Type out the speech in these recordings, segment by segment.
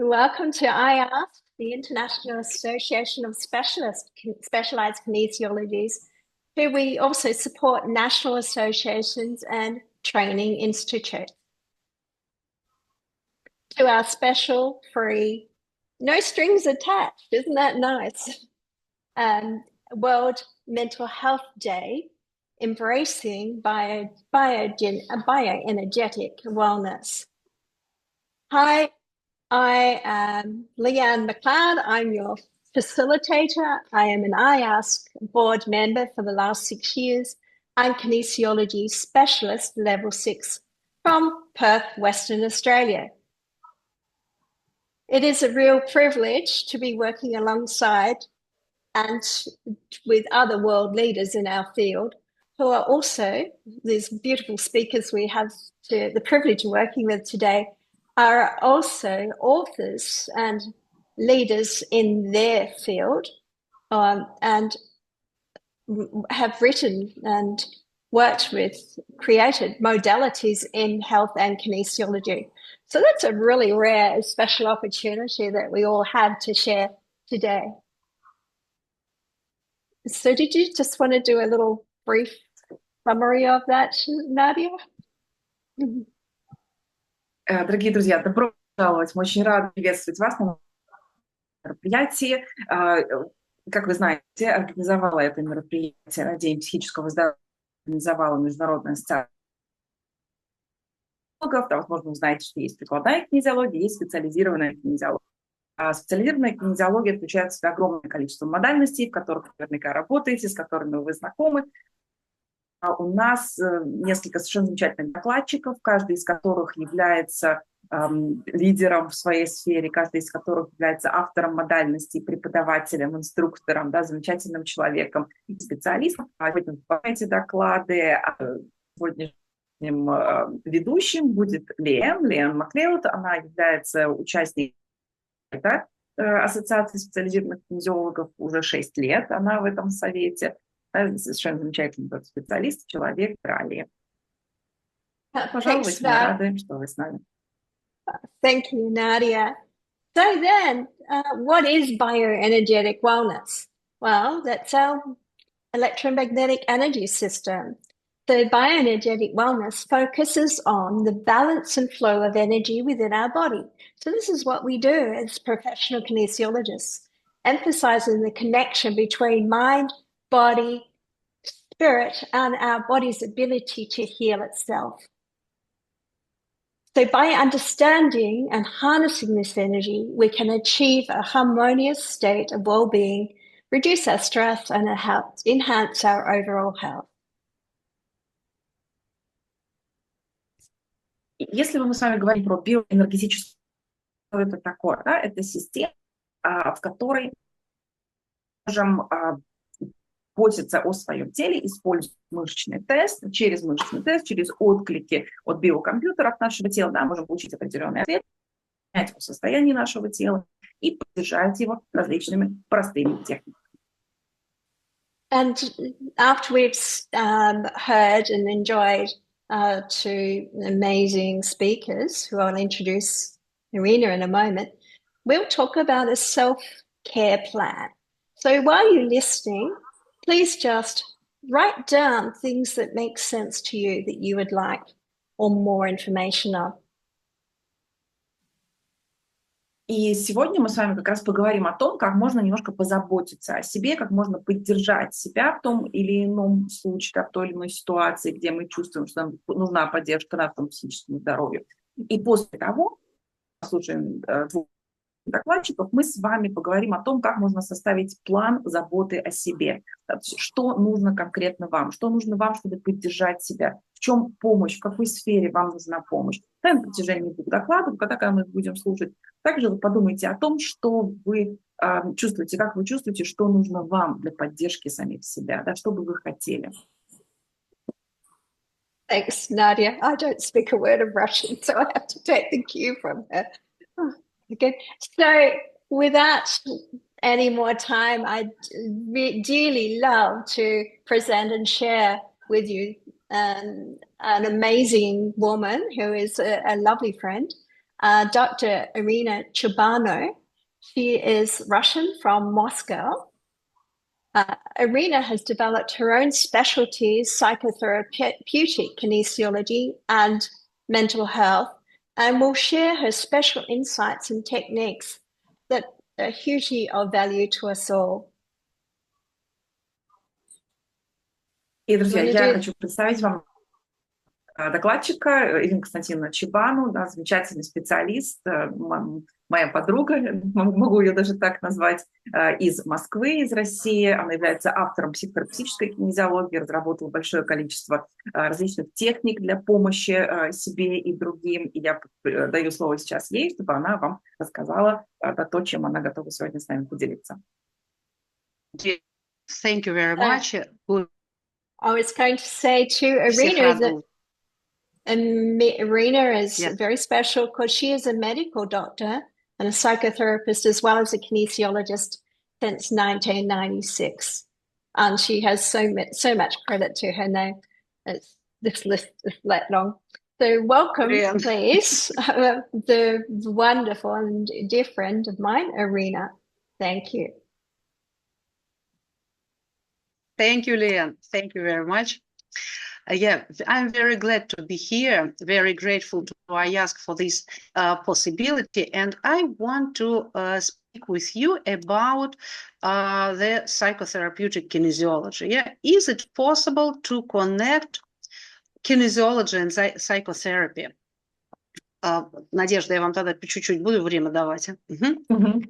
Welcome to IASK, the International Association of Specialized Kinesiologists, where we also support national associations and training institutes. To our special free, no strings attached, isn't that nice? World Mental Health Day, embracing bioenergetic wellness. Hi, I am Lee-Anne MacLeod. I'm your facilitator. I am an IASK board member for the last 6 years. I'm kinesiology specialist level 6 from Perth, Western Australia. It is a real privilege to be working alongside and with other world leaders in our field who are also these beautiful speakers we have the privilege of working with today are also authors and leaders in their field and have written and worked with, created modalities in health and kinesiology. So that's a really rare, special opportunity that we all have to share today. So did you just want to do a little brief summary of that, Nadia? Дорогие друзья, добро пожаловать. Мы очень рады приветствовать вас на мероприятии. Как вы знаете, организовала это мероприятие на День психического здоровья, организовала Международная ассоциация кинезиологов. Возможно, вы знаете, что есть прикладная кинезиология, есть специализированная кинезиология. Специализированная кинезиология включает в себя огромное количество модальностей, в которых вы наверняка работаете, с которыми вы знакомы. У нас несколько совершенно замечательных докладчиков, каждый из которых является лидером в своей сфере, каждый из которых является автором модальностей, преподавателем, инструктором, да, замечательным человеком и специалистом. Сегодня вы эти доклады. Сегодняшним ведущим будет Lee-Anne MacLeod. Она является участником Ассоциации специализированных кинезиологов уже 6 лет. Она в этом совете. Совершенно замечательный специалист, человек, далее. Пожалуйста, мы рады, что вы с нами. Thank you, Nadia. So then, what is bioenergetic wellness? Well, that's our electromagnetic energy system. So bioenergetic wellness focuses on the balance and flow of energy within our body. So this is what we do as professional kinesiologists, emphasizing the connection between mind, body, spirit, and our body's ability to heal itself. So by understanding and harnessing this energy, we can achieve a harmonious state of well-being, reduce our stress, and enhance our overall health. Если мы с вами говорим про биоэнергетическую, что это такое? Да? Это система, в которой мы можем заботиться о своем теле, используя мышечный тест, через отклики от биокомпьютеров нашего тела, да, можем получить определенный ответ, понять о состоянии нашего тела и поддержать его различными простыми техниками. And after we've heard and enjoyed two amazing speakers who I'll introduce Irina in a moment, we'll talk about a self-care plan. So while you're listening, please just write down things that make sense to you that you would like or more information on. И сегодня мы с вами как раз поговорим о том, как можно немножко позаботиться о себе, как можно поддержать себя в том или ином случае, в той или иной ситуации, где мы чувствуем, что нам нужна поддержка нашему психическому здоровью. И после того, послушаем двух докладчиков, мы с вами поговорим о том, как можно составить план заботы о себе. Что нужно конкретно вам, что нужно вам, чтобы поддержать себя, в чем помощь, в какой сфере вам нужна помощь. Да, на протяжении двух докладов, когда мы будем слушать, также вы подумайте о том, что вы чувствуете, как вы чувствуете, что нужно вам для поддержки самих себя, да, что бы вы хотели. Thanks, Nadia. I don't speak a word of Russian, so I have to take the cue from her. Okay. So without any more time, I'd dearly love to present and share with you an amazing woman who is a lovely friend, Dr. Irina Chobanu. She is Russian from Moscow. Irina has developed her own specialties, psychotherapeutic kinesiology and mental health, and will share her special insights and techniques that are hugely of value to us all. И, друзья, я хочу представить вам докладчика Ирину Константиновну Чобану, да, замечательный специалист, моя подруга, могу ее даже так назвать, из Москвы, из России. Она является автором психотерапевтической кинезиологии, разработала большое количество различных техник для помощи себе и другим. И я даю слово сейчас ей, чтобы она вам рассказала то, чем она готова сегодня с нами поделиться. Thank you very much. I was going to say to Irina that Irina is very special because she is a medical doctor and a psychotherapist as well as a kinesiologist since 1996. And she has so much credit to her name. This list is that long. So welcome, please, the wonderful and dear friend of mine, Irina. Thank you. Thank you, Lee-Anne. Thank you very much. I'm very glad to be here, very grateful to IASC for this possibility. And I want to speak with you about the psychotherapeutic kinesiology. Is it possible to connect kinesiology and psychotherapy? Надежда, я вам тогда чуть-чуть буду время давать.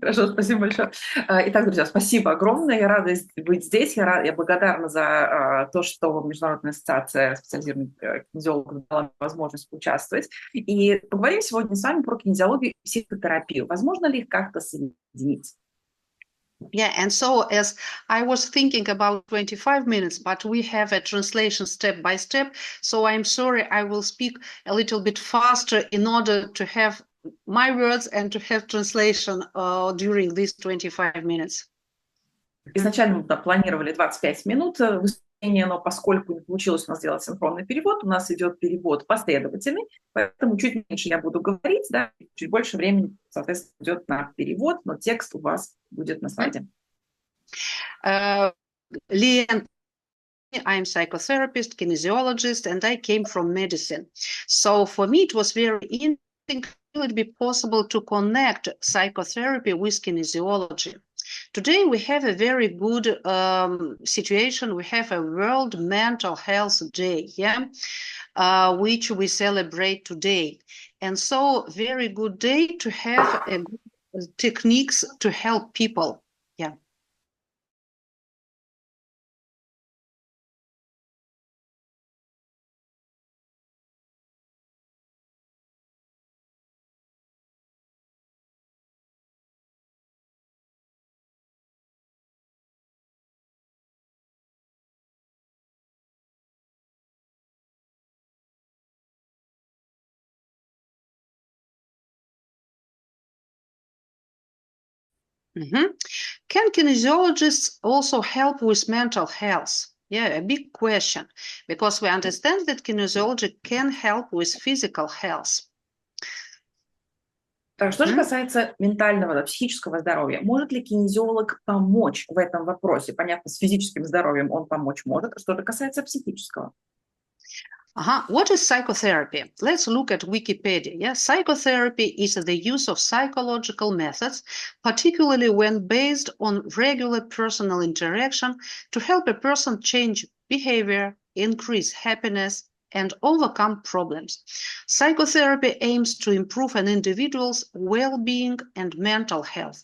Хорошо, спасибо большое. Итак, друзья, спасибо огромное. Я рада быть здесь. Я благодарна за то, что Международная ассоциация специализированных кинезиологов дала мне возможность поучаствовать. И поговорим сегодня с вами про кинезиологию и психотерапию. Возможно ли их как-то соединить? And so as I was thinking about 25 minutes, but we have a translation step by step. So I'm sorry, I will speak a little bit faster in order to have my words and to have translation during these 25 minutes. Изначально мы планировали 25 минут выступления, но поскольку не получилось у нас сделать синхронный перевод, у нас идет перевод последовательный, поэтому чуть меньше я буду говорить, да, чуть больше времени, соответственно, идет на перевод, но текст у вас будет на слайде. Lee-Anne, I'm a psychotherapist, kinesiologist, and I came from medicine. So for me, it was very interesting. Will it be possible to connect psychotherapy with kinesiology? Today, we have a very good situation. We have a World Mental Health Day, which we celebrate today. And so, very good day to have techniques to help people. Can kinesiologists also help with mental health? A big question, because we understand that kinesiology can help with physical health. Что же касается ментального, психического здоровья, может ли кинезиолог помочь в этом вопросе? Понятно, с физическим здоровьем он помочь может, а что же касается психического? What is psychotherapy? Let's look at Wikipedia. Psychotherapy is the use of psychological methods, particularly when based on regular personal interaction, to help a person change behavior, increase happiness, and overcome problems. Psychotherapy aims to improve an individual's well-being and mental health,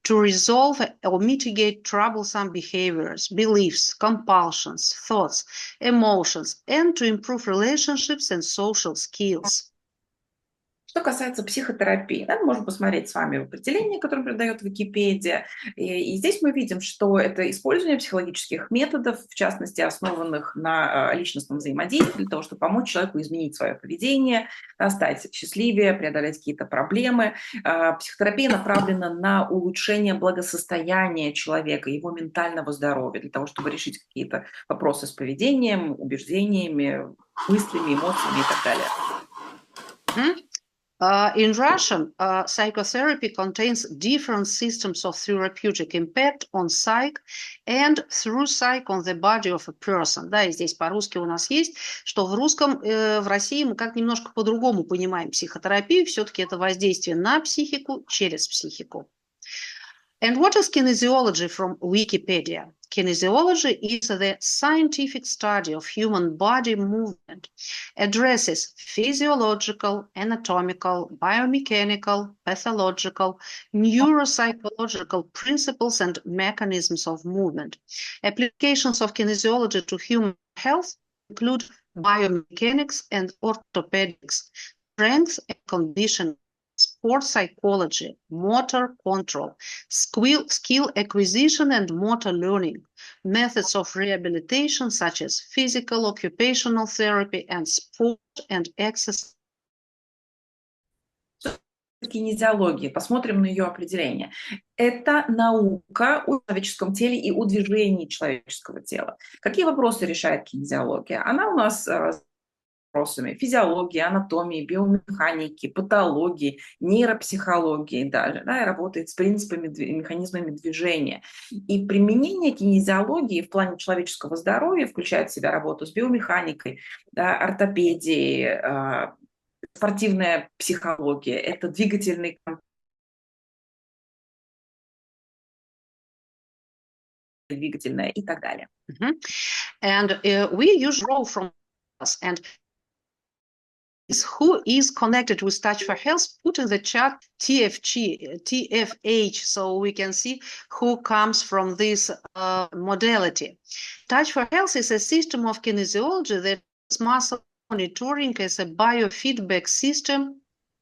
to resolve or mitigate troublesome behaviors, beliefs, compulsions, thoughts, emotions, and to improve relationships and social skills. Что касается психотерапии, да, мы можем посмотреть с вами определение, которое придает Википедия. И здесь мы видим, что это использование психологических методов, в частности, основанных на личностном взаимодействии, для того, чтобы помочь человеку изменить свое поведение, стать счастливее, преодолеть какие-то проблемы. Психотерапия направлена на улучшение благосостояния человека, его ментального здоровья, для того, чтобы решить какие-то вопросы с поведением, убеждениями, мыслями, эмоциями и так далее. In Russian, psychotherapy contains different systems of therapeutic impact on psych and through psych on the body of a person. Да, и здесь по-русски у нас есть, что в русском, в России мы как немножко по-другому понимаем психотерапию, все-таки это воздействие на психику через психику. And what is kinesiology from Wikipedia? Kinesiology is the scientific study of human body movement, addresses physiological, anatomical, biomechanical, pathological, neuropsychological principles and mechanisms of movement. Applications of kinesiology to human health include biomechanics and orthopedics, strength and conditioning, sports psychology, motor control, skill acquisition and motor learning, methods of rehabilitation such as physical, occupational therapy and sport and exercise. Кинезиологии. Посмотрим на ее определение. Это наука о человеческом теле и о движении человеческого тела. Какие вопросы решает кинезиология? Она у нас вопросами физиологии, анатомии, биомеханики, патологии, нейропсихологии даже, да, и работает с принципами и механизмами движения. И применение кинезиологии в плане человеческого здоровья включает в себя работу с биомеханикой, да, ортопедией, спортивная психология, это двигательный двигательное и так далее. And we use role from us and who is connected with Touch for Health, put in the chat TFH, so we can see who comes from this modality. Touch for Health is a system of kinesiology that is muscle monitoring as a biofeedback system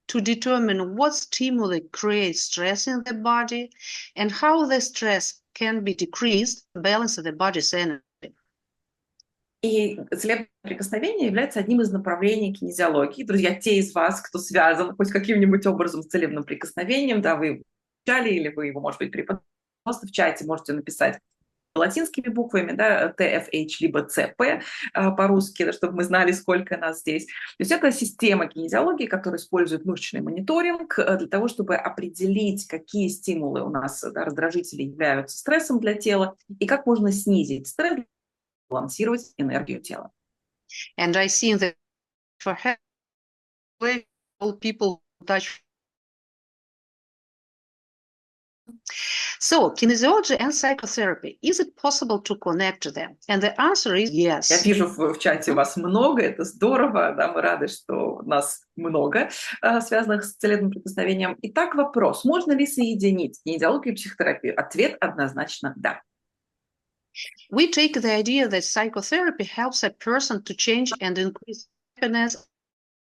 to determine what stimuli create stress in the body and how the stress can be decreased to balance the body's energy. И целебное прикосновение является одним из направлений кинезиологии. Друзья, те из вас, кто связан хоть каким-нибудь образом с целебным прикосновением, да, вы его изучали или вы его, может быть, преподаете, просто в чате можете написать латинскими буквами, да, TFH, либо CP по-русски, чтобы мы знали, сколько нас здесь. То есть это система кинезиологии, которая использует мышечный мониторинг для того, чтобы определить, какие стимулы у нас, да, раздражители являются стрессом для тела и как можно снизить стресс, балансировать энергию тела. And I see that for all people touch. So, kinesiology and psychotherapy, is it possible to connect them? And the answer is yes. Я вижу в чате вас много, это здорово, да, мы рады, что нас много, связанных с целебным прикосновением. Итак, вопрос, можно ли соединить кинезиологию и психотерапию? Ответ однозначно да. We take the idea that psychotherapy helps a person to change and increase happiness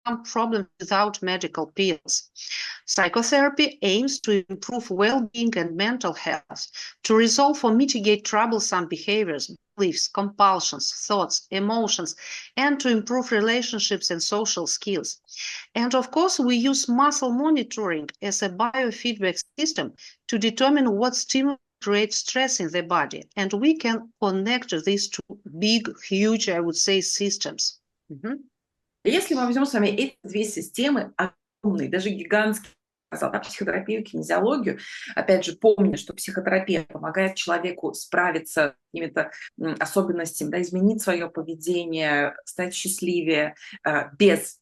and problems without medical pills. Psychotherapy aims to improve well-being and mental health, to resolve or mitigate troublesome behaviors, beliefs, compulsions, thoughts, emotions, and to improve relationships and social skills. And of course, we use muscle monitoring as a biofeedback system to determine what stimuli create stress in the body, and we can connect these two big, huge, I would say, systems. Если мы возьмем с вами эти две системы, огромные, даже гигантские, да, психотерапию, кинезиологию, опять же, помня, что психотерапия помогает человеку справиться с какими-то особенностями, да, изменить свое поведение, стать счастливее без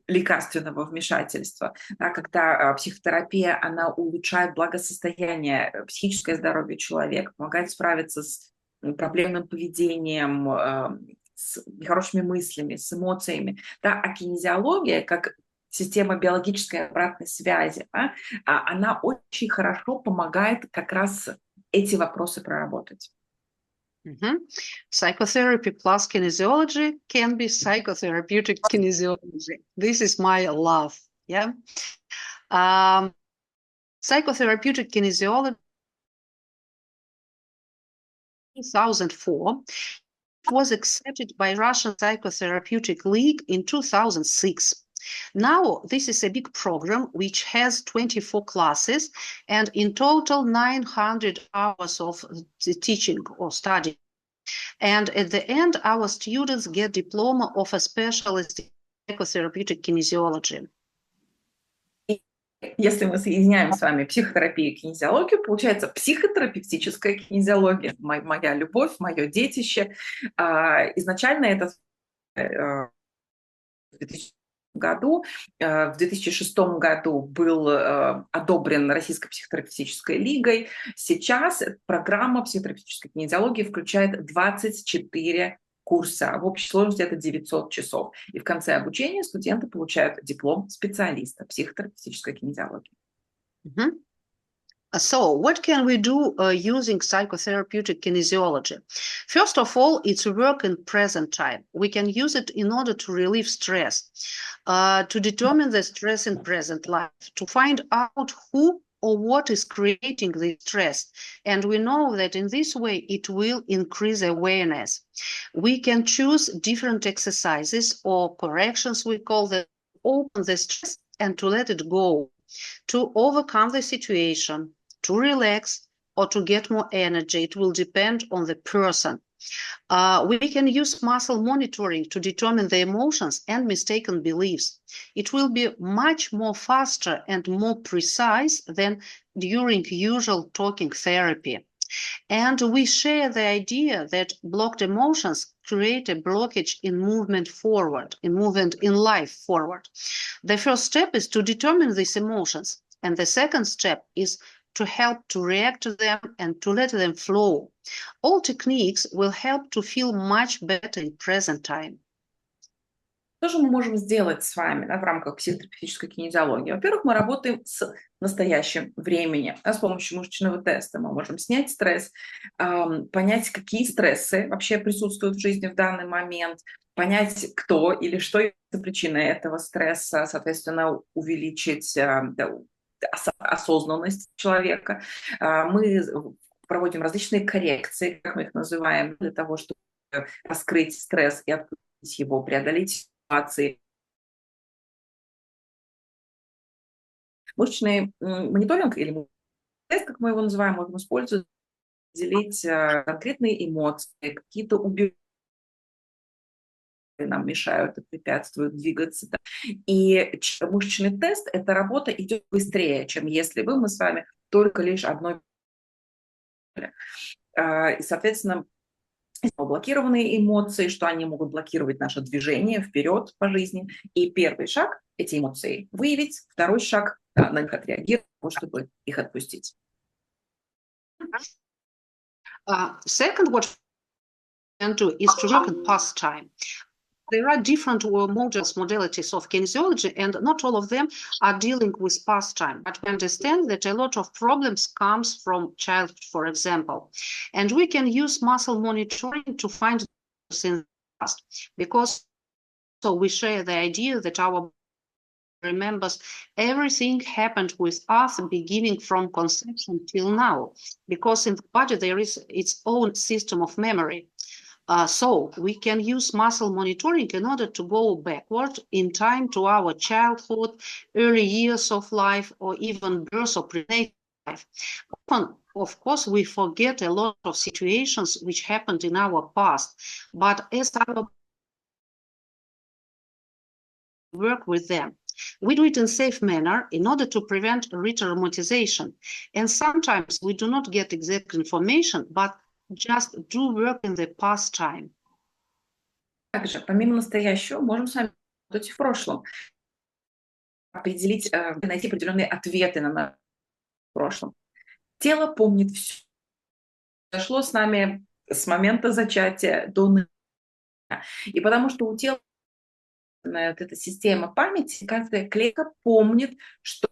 лекарственного вмешательства, да, когда психотерапия, она улучшает благосостояние, психическое здоровье человека, помогает справиться с проблемным поведением, с нехорошими мыслями, с эмоциями. Да, а кинезиология, как система биологической обратной связи, да, она очень хорошо помогает как раз эти вопросы проработать. Psychotherapy plus kinesiology can be psychotherapeutic kinesiology. This is my love. Yeah. Psychotherapeutic kinesiology 2004 was accepted by Russian Psychotherapeutic League in 2006. Now, this is a big program which has 24 classes and in total 900 hours of teaching or study. And at the end, our students get diploma of a specialist in psychotherapeutic kinesiology. Если мы соединяем с вами психотерапию и кинезиологию, получается психотерапевтическая кинезиология, моя любовь, мое детище. Изначально это в 2000 году. В 2006 году был одобрен Российской психотерапевтической лигой. Сейчас программа психотерапевтической кинезиологии включает 24 курса. В общей сложности это 900 часов. И в конце обучения студенты получают диплом специалиста психотерапевтической кинезиологии. Mhm. So, what can we do using psychotherapeutic kinesiology? First of all, it's work in present time. We can use it in order to relieve stress, to determine the stress in present life, to find out who or what is creating the stress. And we know that in this way, it will increase awareness. We can choose different exercises or corrections, we call them, open the stress and to let it go, to overcome the situation, to relax, or to get more energy. It will depend on the person. We can use muscle monitoring to determine the emotions and mistaken beliefs. It will be much more faster and more precise than during usual talking therapy. And we share the idea that blocked emotions create a blockage in movement forward, in movement in life forward. The first step is to determine these emotions. And the second step is to help to react to them and to let them flow. All techniques will help to feel much better in present time. Что же мы можем сделать с вами в рамках психотерапевтической кинезиологии? Во-первых, мы работаем с настоящим временем. С помощью мышечного теста мы можем снять стресс, понять, какие стрессы вообще присутствуют в жизни в данный момент, понять, кто или что является причиной этого стресса, соответственно, увеличить осознанность человека. Мы проводим различные коррекции, как мы их называем, для того, чтобы раскрыть стресс и отпустить его, преодолеть ситуации. Мышечный мониторинг или тест, как мы его называем, можем использовать, определить конкретные эмоции, какие-то убеждения нам мешают и препятствуют двигаться. И мышечный тест, эта работа идет быстрее, чем если бы мы с вами только лишь одной. И, соответственно, блокированные эмоции, что они могут блокировать наше движение вперед по жизни. И первый шаг – эти эмоции выявить, второй шаг – на них отреагировать, чтобы их отпустить. Second, what we can do is to work in past time. There are different modalities of kinesiology, and not all of them are dealing with past time. But we understand that a lot of problems comes from childhood, for example. And we can use muscle monitoring to find in the past, because so we share the idea that our body remembers everything happened with us beginning from conception till now, because in the body there is its own system of memory. So we can use muscle monitoring in order to go backward in time to our childhood, early years of life, or even birth or prenatal life. Often, of course, we forget a lot of situations which happened in our past, but as our work with them, we do it in a safe manner in order to prevent re-traumatization. And sometimes we do not get exact information, but just do work in the past time. Также, помимо настоящего, можем с вами работать в прошлом. Определить, найти определенные ответы на прошлом. Тело помнит все. Произошло с нами с момента зачатия до ныне. И потому что у тела вот эта система памяти, каждая клетка помнит, что.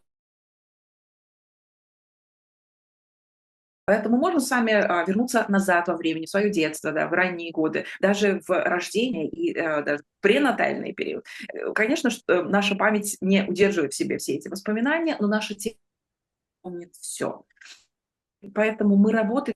Поэтому можно с вами вернуться назад во времени, в свое детство, да, в ранние годы, даже в рождение и даже в пренатальный период. Конечно, наша память не удерживает в себе все эти воспоминания, но наше тело помнит все. Поэтому мы работаем,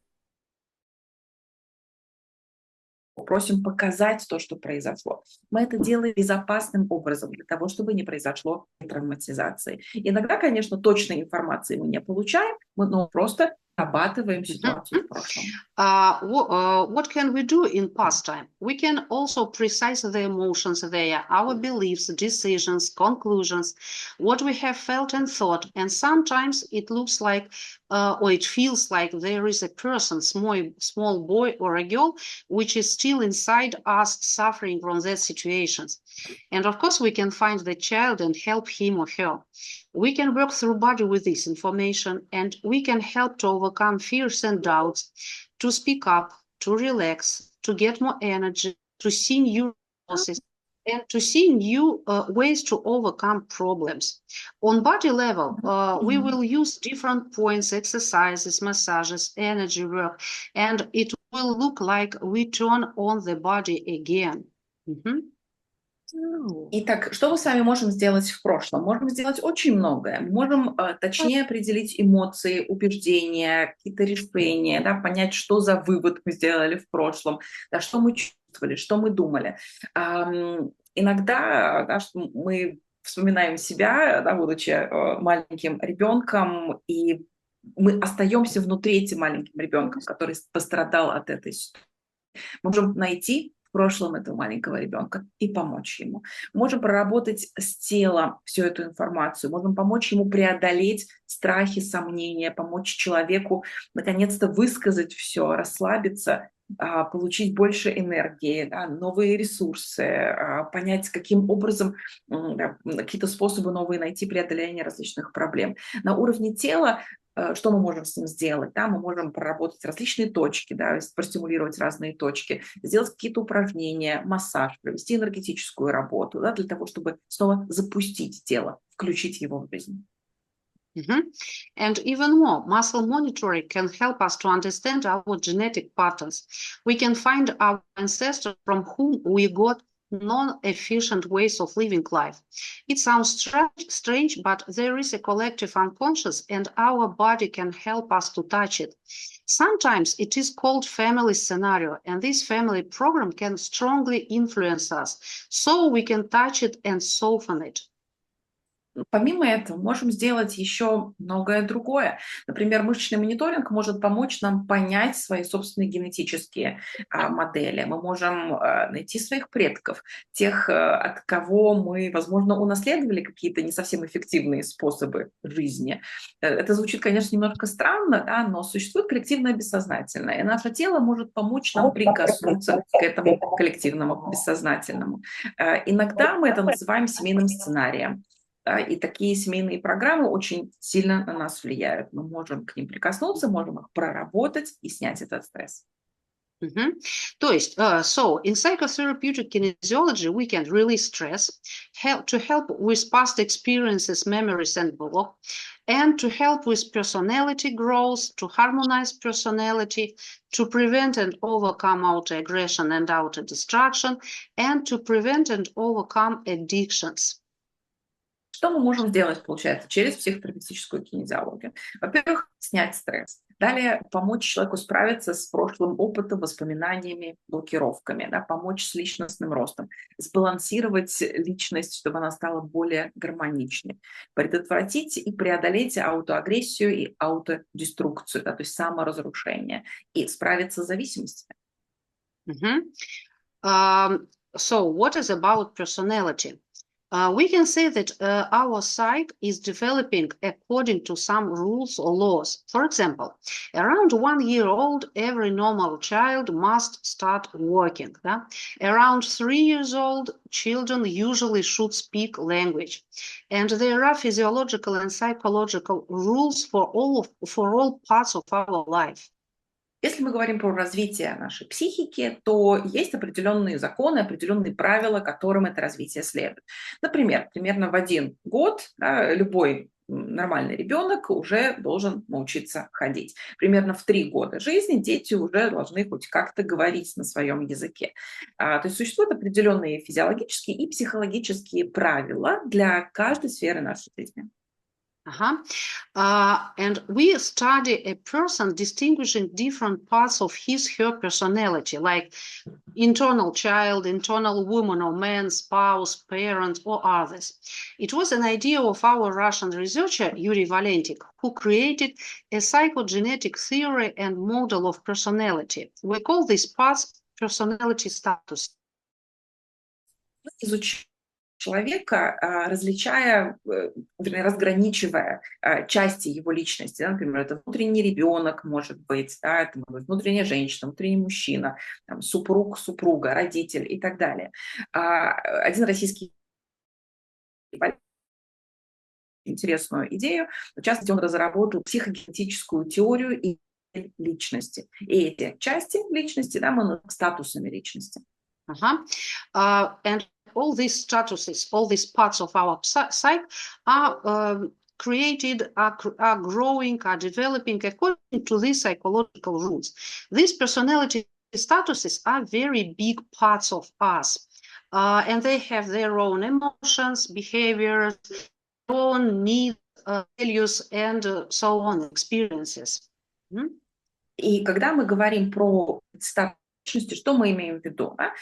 просим показать то, что произошло. Мы это делаем безопасным образом, для того, чтобы не произошло травматизации. Иногда, конечно, точной информации мы не получаем, но просто Обрабатываем ситуацию в прошлом. What can we do in past time? We can also precise the emotions there, our beliefs, decisions, conclusions, what we have felt and thought. And sometimes it looks like, or it feels like there is a person, small boy or a girl, which is still inside us suffering from their situations. And of course, we can find the child and help him or her. We can work through body with this information, and we can help to overcome fears and doubts, to speak up, to relax, to get more energy, to see new resources, and to see new ways to overcome problems. On body level, we will use different points, exercises, massages, energy work, and it will look like we turn on the body again. Итак, что мы с вами можем сделать в прошлом? Можем сделать очень многое. Мы можем точнее определить эмоции, убеждения, какие-то решения, да, понять, что за вывод мы сделали в прошлом, да, что мы чувствовали, что мы думали. Иногда, да, мы вспоминаем себя, да, будучи маленьким ребенком, и мы остаемся внутри этим маленьким ребенком, который пострадал от этой ситуации. Мы можем найти в прошлом этого маленького ребенка и помочь ему. Можем проработать с телом всю эту информацию, можем помочь ему преодолеть страхи, сомнения, помочь человеку наконец-то высказать все, расслабиться, получить больше энергии, да, новые ресурсы, понять, каким образом, да, какие-то способы новые найти преодоления различных проблем. На уровне тела что мы можем с ним сделать? Да? Мы можем проработать различные точки, да, простимулировать разные точки, сделать какие-то упражнения, массаж, провести энергетическую работу, да, для того, чтобы снова запустить тело, включить его в жизнь. And even more, muscle monitoring can help us to understand our genetic patterns. We can find our ancestors from whom we got non-efficient ways of living life. It sounds strange, but there is a collective unconscious, and our body can help us to touch it. Sometimes it is called family scenario, and this family program can strongly influence us, so we can touch it and soften it. Помимо этого, можем сделать еще многое другое. Например, мышечный мониторинг может помочь нам понять свои собственные генетические модели. Мы можем найти своих предков, тех, от кого мы, возможно, унаследовали какие-то не совсем эффективные способы жизни. Это звучит, конечно, немножко странно, да, но существует коллективное бессознательное, и наше тело может помочь нам прикоснуться к этому коллективному бессознательному. Иногда мы это называем семейным сценарием. Да, и такие семейные программы очень сильно на нас влияют. Мы можем к ним прикоснуться, можем их проработать и снять этот стресс. То есть, so in psychotherapeutic kinesiology, we can release stress, to help with past experiences, memories, and block, and to help with personality growth, to harmonize personality, to prevent and overcome auto-aggression and auto-destruction, and to prevent and overcome addictions. Что мы можем сделать, получается, через психотерапевтическую кинезиологию? Во-первых, снять стресс. Далее помочь человеку справиться с прошлым опытом, воспоминаниями, блокировками, да, помочь с личностным ростом, сбалансировать личность, чтобы она стала более гармоничной, предотвратить и преодолеть аутоагрессию и аутодеструкцию, да, то есть саморазрушение, и справиться с зависимостями. So what is about personality? We can say that our psyche is developing according to some rules or laws. For example, around 1 year old, every normal child must start walking. Yeah? Around 3 years old, children usually should speak language. And there are physiological and psychological rules for all parts of our life. Если мы говорим про развитие нашей психики, то есть определенные законы, определенные правила, которым это развитие следует. Например, примерно в 1 год, да, любой нормальный ребенок уже должен научиться ходить. Примерно в 3 года жизни дети уже должны хоть как-то говорить на своем языке. То есть существуют определенные физиологические и психологические правила для каждой сферы нашей жизни. And we study a person distinguishing different parts of her personality, like internal child, internal woman or man, spouse, parent, or others. It was an idea of our Russian researcher, Yuri Valentik, who created a psychogenetic theory and model of personality. We call these parts personality status. Изучаем человека, различая, вернее, разграничивая части его личности. Например, это внутренний ребенок, может быть, да, это может быть внутренняя женщина, внутренний мужчина, там, супруг, супруга, родитель и так далее. Один российский интересную идею. В частности, он разработал психогенетическую теорию и личности. И эти части личности, да, мы называем статусами личности. And all these statuses, all these parts of our psyche are created, are growing, are developing according to these psychological rules. These personality statuses are very big parts of us, and they have their own emotions, behaviors, own needs, values, and so on, experiences. И когда мы говорим про статус личности, что мы имеем в виду? Да?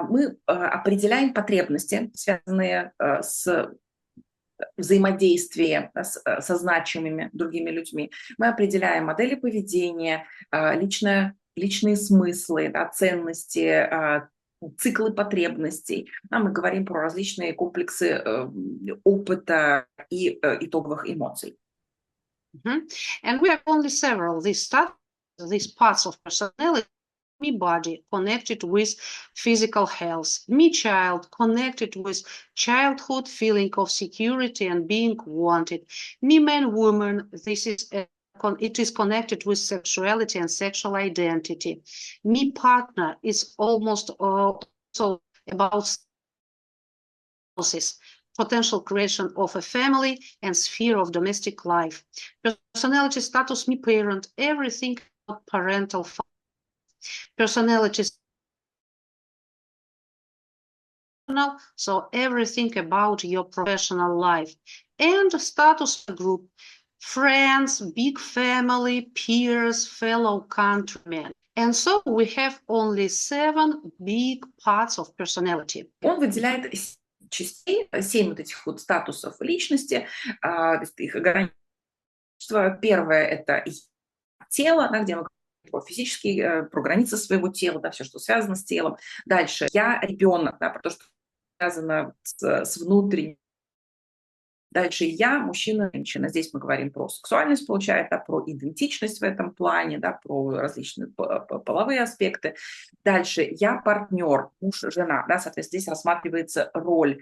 Мы определяем потребности, связанные с взаимодействием со значимыми другими людьми. Мы определяем модели поведения, личные смыслы, да, ценности, циклы потребностей. Мы говорим про различные комплексы опыта и итоговых эмоций. And we have only several these parts of personality. Me body connected with physical health, me child connected with childhood feeling of security and being wanted, me man woman, it is connected with sexuality and sexual identity, me partner is almost also about potential creation of a family and sphere of domestic life. Personality status, me parent, everything about parental personalities, so everything about your professional life, and status group, friends, big family, peers, fellow countrymen. And so we have only 7 big parts of personality. Он выделяет частей, 7 вот этих вот статусов личности, их ограничество. Первое — это тело, да, где мы про физические, про границы своего тела, да, все, что связано с телом. Дальше я ребенок, да, про то, что связано с внутренним. Дальше я, мужчина, женщина. Здесь мы говорим про сексуальность, получается, про идентичность в этом плане, да, про различные половые аспекты. Дальше я партнер, муж, жена, да, соответственно, здесь рассматривается роль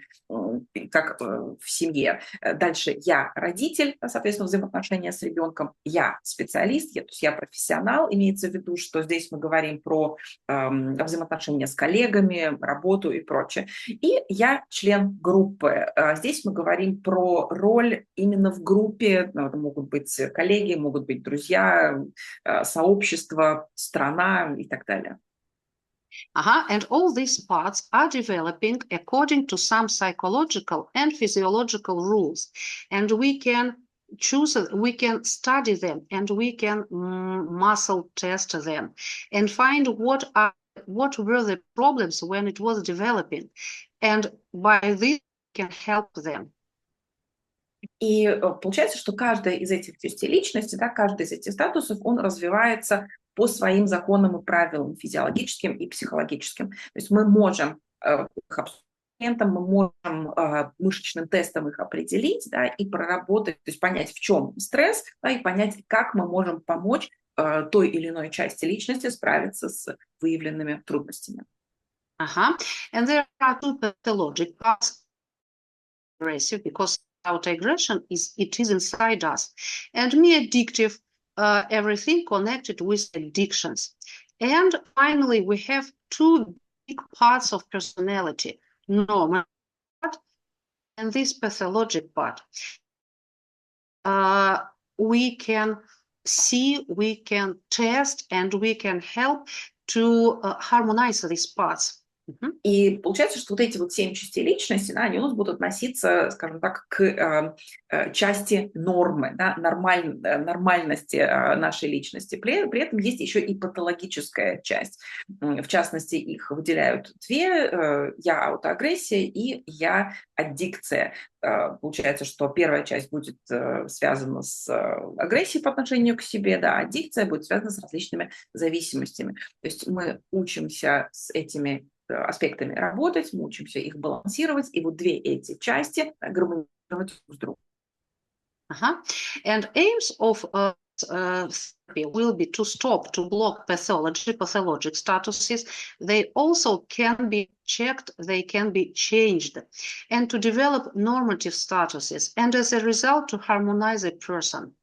как в семье. Дальше я родитель, да, соответственно, взаимоотношения с ребенком. Я специалист, то есть я профессионал, имеется в виду, что здесь мы говорим про взаимоотношения с коллегами, работу и прочее. И я член группы. Здесь мы говорим про роль именно в группе. Это могут быть коллеги, могут быть друзья, сообщество, страна и так далее. And all these parts are developing according to some psychological and physiological rules. And we can study them, and we can muscle test them and find what were the problems when it was developing. And by this, we can help them. И получается, что каждая из этих частей личности, да, каждый из этих статусов, он развивается по своим законам и правилам физиологическим и психологическим. То есть мы можем мы можем мышечным тестом их определить, да, и проработать, то есть понять, в чем стресс, да, и понять, как мы можем помочь той или иной части личности справиться с выявленными трудностями. And there are 2 pathologic parts, aggressive, because auto-aggression is inside us, and me addictive, everything connected with addictions. And finally, we have 2 big parts of personality, normal part and this pathologic part. We can see, we can test, and we can help to harmonize these parts. И получается, что вот эти вот 7 частей личности, да, они у нас будут относиться, скажем так, к части нормы, да, нормальности нашей личности. При этом есть еще и патологическая часть. В частности, их выделяют две: я аутоагрессия и я аддикция. Получается, что первая часть будет связана с агрессией по отношению к себе, да, аддикция будет связана с различными зависимостями. То есть мы учимся с этими аспектами работать, мы учимся их балансировать, и вот две эти части гармонизировать друг с другом. And aims of therapy will be to stop, to block pathologic statuses. They also can be checked, they can be changed, and to develop normative statuses, and as a result, to harmonize a person.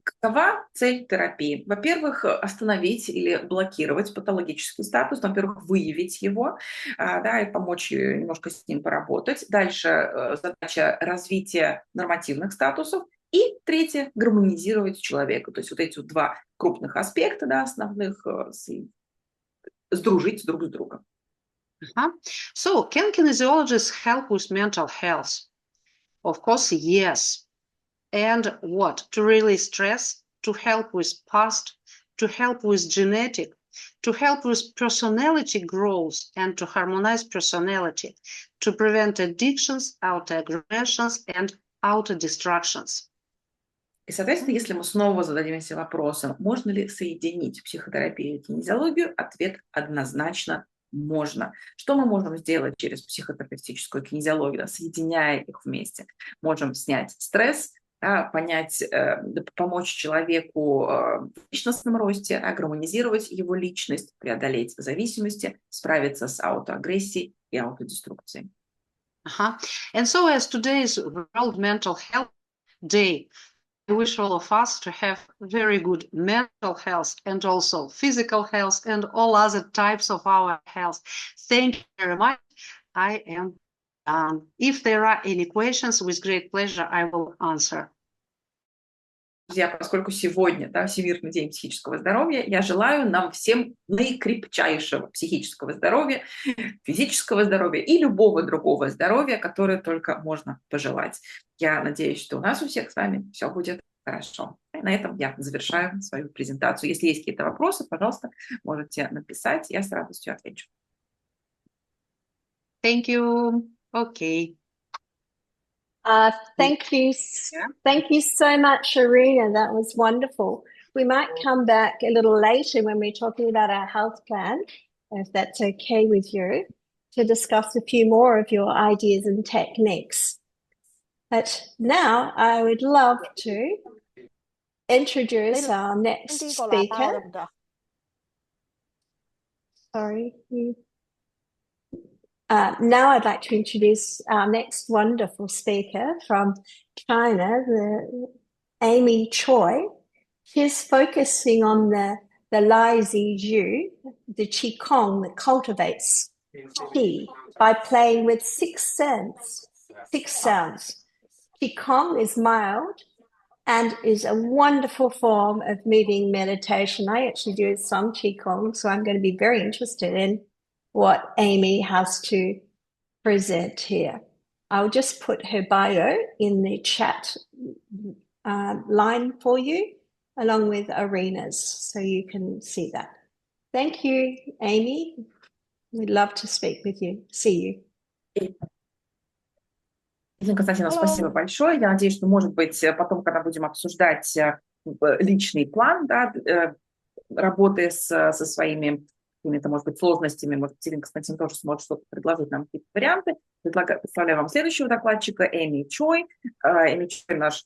Какова цель терапии? Во-первых, остановить или блокировать патологический статус, во-первых, выявить его, да, и помочь немножко с ним поработать. Дальше задача развития нормативных статусов. И третье, гармонизировать человека. То есть вот эти вот два крупных аспекта, да, основных, сдружить друг с другом. So, can kinesiologists help with mental health? Of course, yes. And what? To release stress, to help with past, to help with genetic, to help with personality growth and to harmonize personality, to prevent addictions, autoaggressions, and autodestructions. И, соответственно, если мы снова зададимся вопросом, можно ли соединить психотерапию и кинезиологию, ответ однозначно можно. Что мы можем сделать через психотерапевтическую кинезиологию, соединяя их вместе? Можем снять стресс, понять, помочь человеку в личностном росте, гармонизировать его личность, преодолеть зависимости, справиться с аутоагрессией и аутодеструкцией. And so as today is World Mental Health Day, I wish all of us to have very good mental health and also physical health and all other types of our health. Thank you very much. I am done. If there are any questions, with great pleasure, I will answer. Друзья, поскольку сегодня, да, Всемирный день психического здоровья, я желаю нам всем наикрепчайшего психического здоровья, физического здоровья и любого другого здоровья, которое только можно пожелать. Я надеюсь, что у нас у всех с вами все будет хорошо. И на этом я завершаю свою презентацию. Если есть какие-то вопросы, пожалуйста, можете написать, я с радостью отвечу. Thank you. Okay. Thank you so much, Irina. That was wonderful. We might come back a little later when we're talking about our health plan, if that's okay with you, to discuss a few more of your ideas and techniques. But now I would love to introduce our next speaker. Sorry. Now I'd like to introduce our next wonderful speaker from China, Amy Choi. She's focusing on the Liu Zi Jue, the Qigong that cultivates Qi by playing with six sounds. Qigong is mild and is a wonderful form of moving meditation. I actually do some Qigong, so I'm going to be very interested in what Amy has to present here. I'll just put her bio in the chat line for you, along with Irina's, so you can see that. Thank you, Amy. We'd love to speak with you. See you. Константина, спасибо большое. Я надеюсь, что, может быть, потом, когда будем обсуждать личный план, да, работы со своими какими-то, может быть, сложностями, может быть, Константин тоже сможет что-то предложить нам, какие-то варианты. Представляю вам следующего докладчика, Эми Чой. Эми Чой наша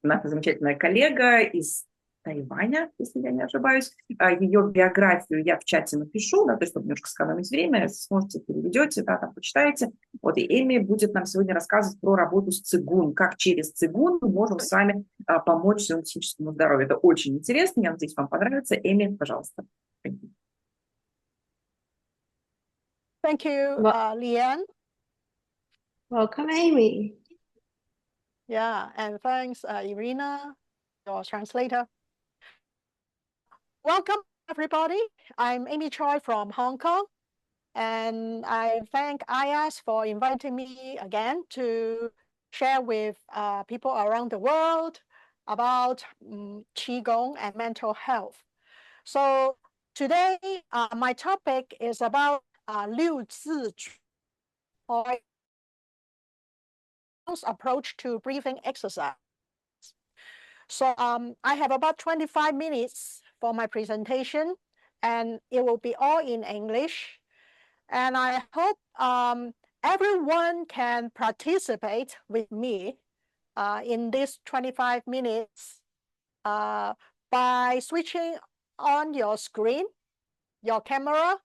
замечательная коллега из Тайваня, если я не ошибаюсь. Ее биографию я в чате напишу, да, то есть, чтобы немножко сэкономить время, сможете, переведете, да, там почитаете. Вот, и Эми будет нам сегодня рассказывать про работу с цигун, как через цигун мы можем с вами помочь своему психическому здоровью. Это очень интересно, я надеюсь, вам понравится. Эми, пожалуйста. Thank you, Lee-Anne. Welcome, Amy. Yeah, and thanks, Irina, your translator. Welcome, everybody. I'm Amy Choi from Hong Kong, And I thank IAS for inviting me again to share with people around the world about Qigong and mental health. So today, my topic is about Liu Zi Jue, or approach to breathing exercise. So I have about 25 minutes for my presentation, and it will be all in English. And I hope everyone can participate with me in this 25 minutes by switching on your screen, your camera,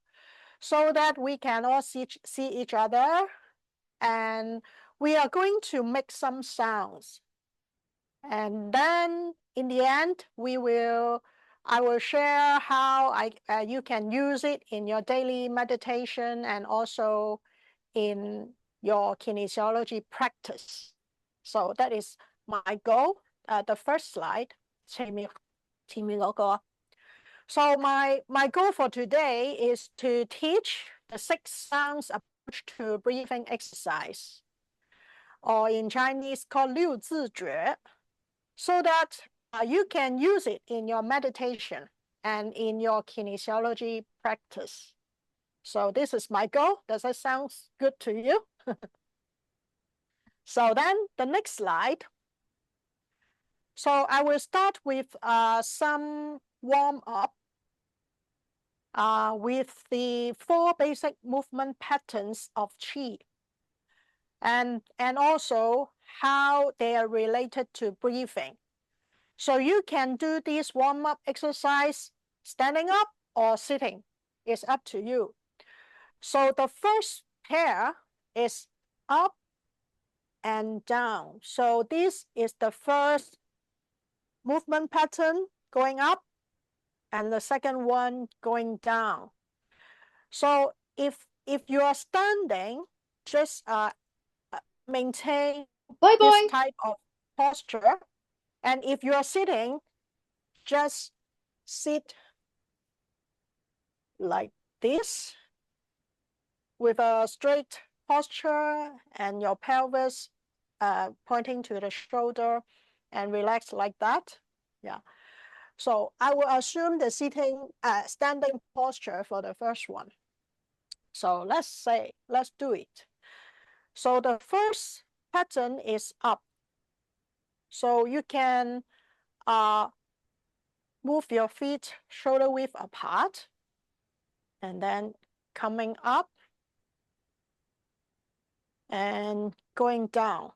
so that we can all see each other. And we are going to make some sounds. And then in the end, I will share how you can use it in your daily meditation and also in your kinesiology practice. So that is my goal. The first slide. So my goal for today is to teach the 6 sounds approach to breathing exercise, or in Chinese called Liu Zi Jue, so that you can use it in your meditation and in your kinesiology practice. So this is my goal. Does that sound good to you? So then the next slide. So I will start with some warm up with the 4 basic movement patterns of Qi, and also how they are related to breathing. So you can do this warm-up exercise standing up or sitting. It's up to you. So the first pair is up and down. So this is the first movement pattern, going up, and the second one going down. So if you are standing, just maintain this type of posture. And if you are sitting, just sit like this with a straight posture and your pelvis pointing to the shoulder, and relax like that. Yeah. So I will assume the standing posture for the first one. So let's do it. So the first pattern is up. So you can move your feet shoulder width apart, and then coming up and going down.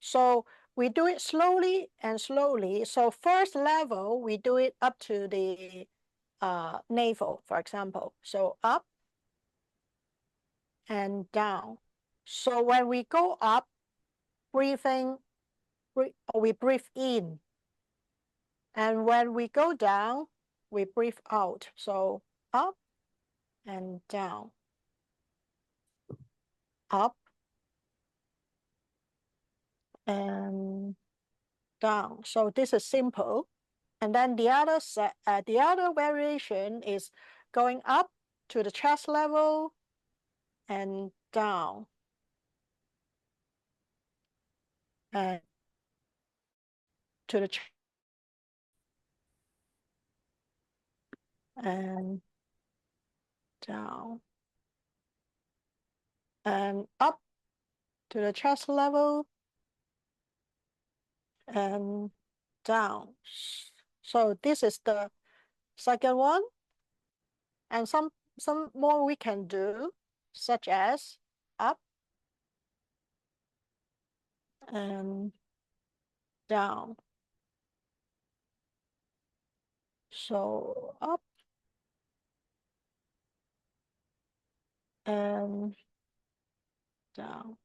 So we do it slowly and slowly. So first level, we do it up to the navel, for example. So up and down. So when we go up, we breathe in. And when we go down, we breathe out. So up and down. Up and down. So this is simple. And then the other variation is going up to the chest level and down. And to the chest and down. And up to the chest level and down. So this is the second one. And some more we can do, such as up and down. So up and down.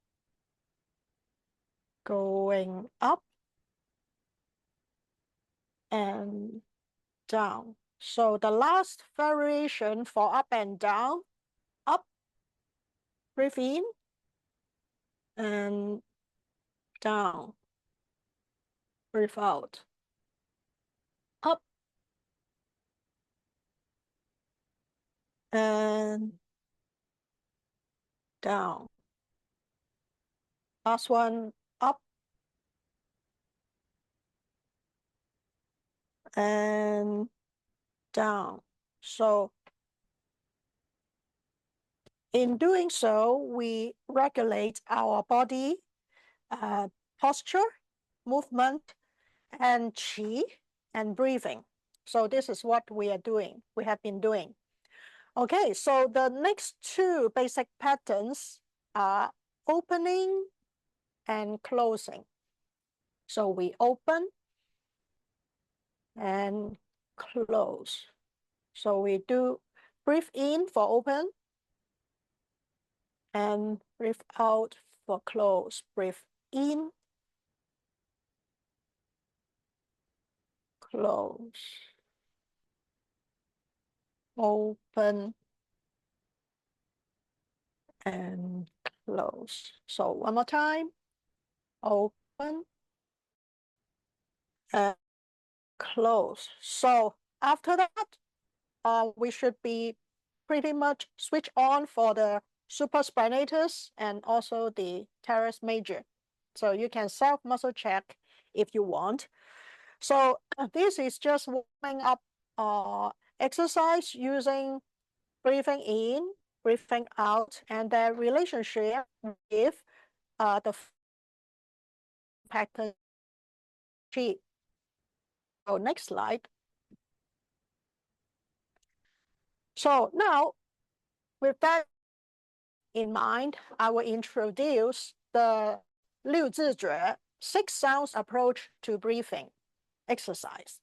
Going up and down. So the last variation for up and down, up, breathe in, and down, breathe out. Up and down. Last one, up and down. So in doing so, we regulate our body posture, movement, and qi and breathing. So this is what we are doing, we have been doing. Okay, so the next two basic patterns are opening and closing. So we open and close. So we do breathe in for open and breathe out for close. Breathe in, close, open, and close. So one more time, open and close. So after that, we should be pretty much switch on for the supraspinatus and also the teres major. So you can self muscle check if you want. So this is just warming up exercise using breathing in, breathing out, and their relationship with the pattern sheet. So next slide. So now, with that in mind, I will introduce the Liu Zi Jue 6 sounds approach to breathing exercise.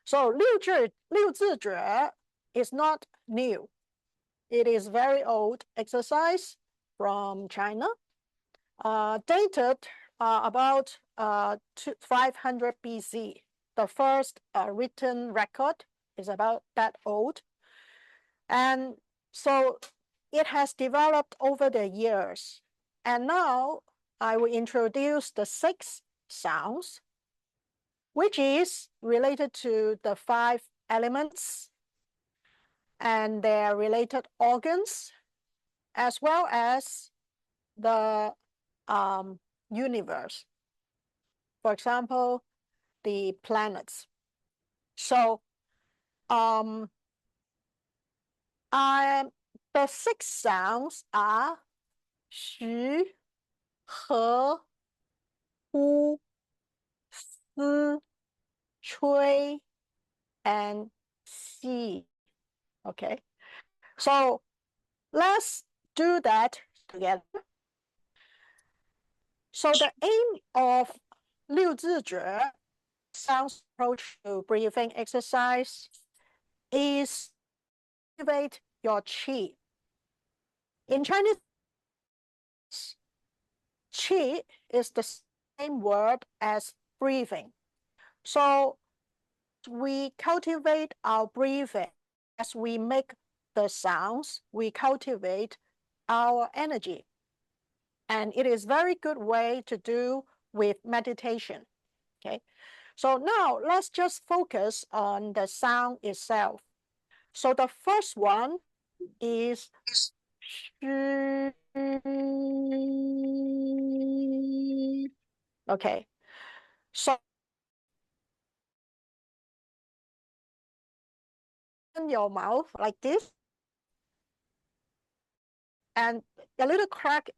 So Liu Zi Jue is not new. It is very old exercise from China, dated about 500 BC. The first written record is about that old. And so it has developed over the years. And now I will introduce the 6 sounds, which is related to the 5 elements and their related organs, as well as the universe. For example, the planets. So the 6 sounds are 徐、和、呼、思、吹, and xi. Okay, so let's do that together. So the aim of Liu Zi Jue sounds approach to breathing exercise is to activate your qi. In Chinese, qi is the same word as breathing. So we cultivate our breathing as we make the sounds, we cultivate our energy. And it is a very good way to do with meditation. Okay, so now let's just focus on the sound itself. So the first one is okay. So open your mouth like this, and a little crack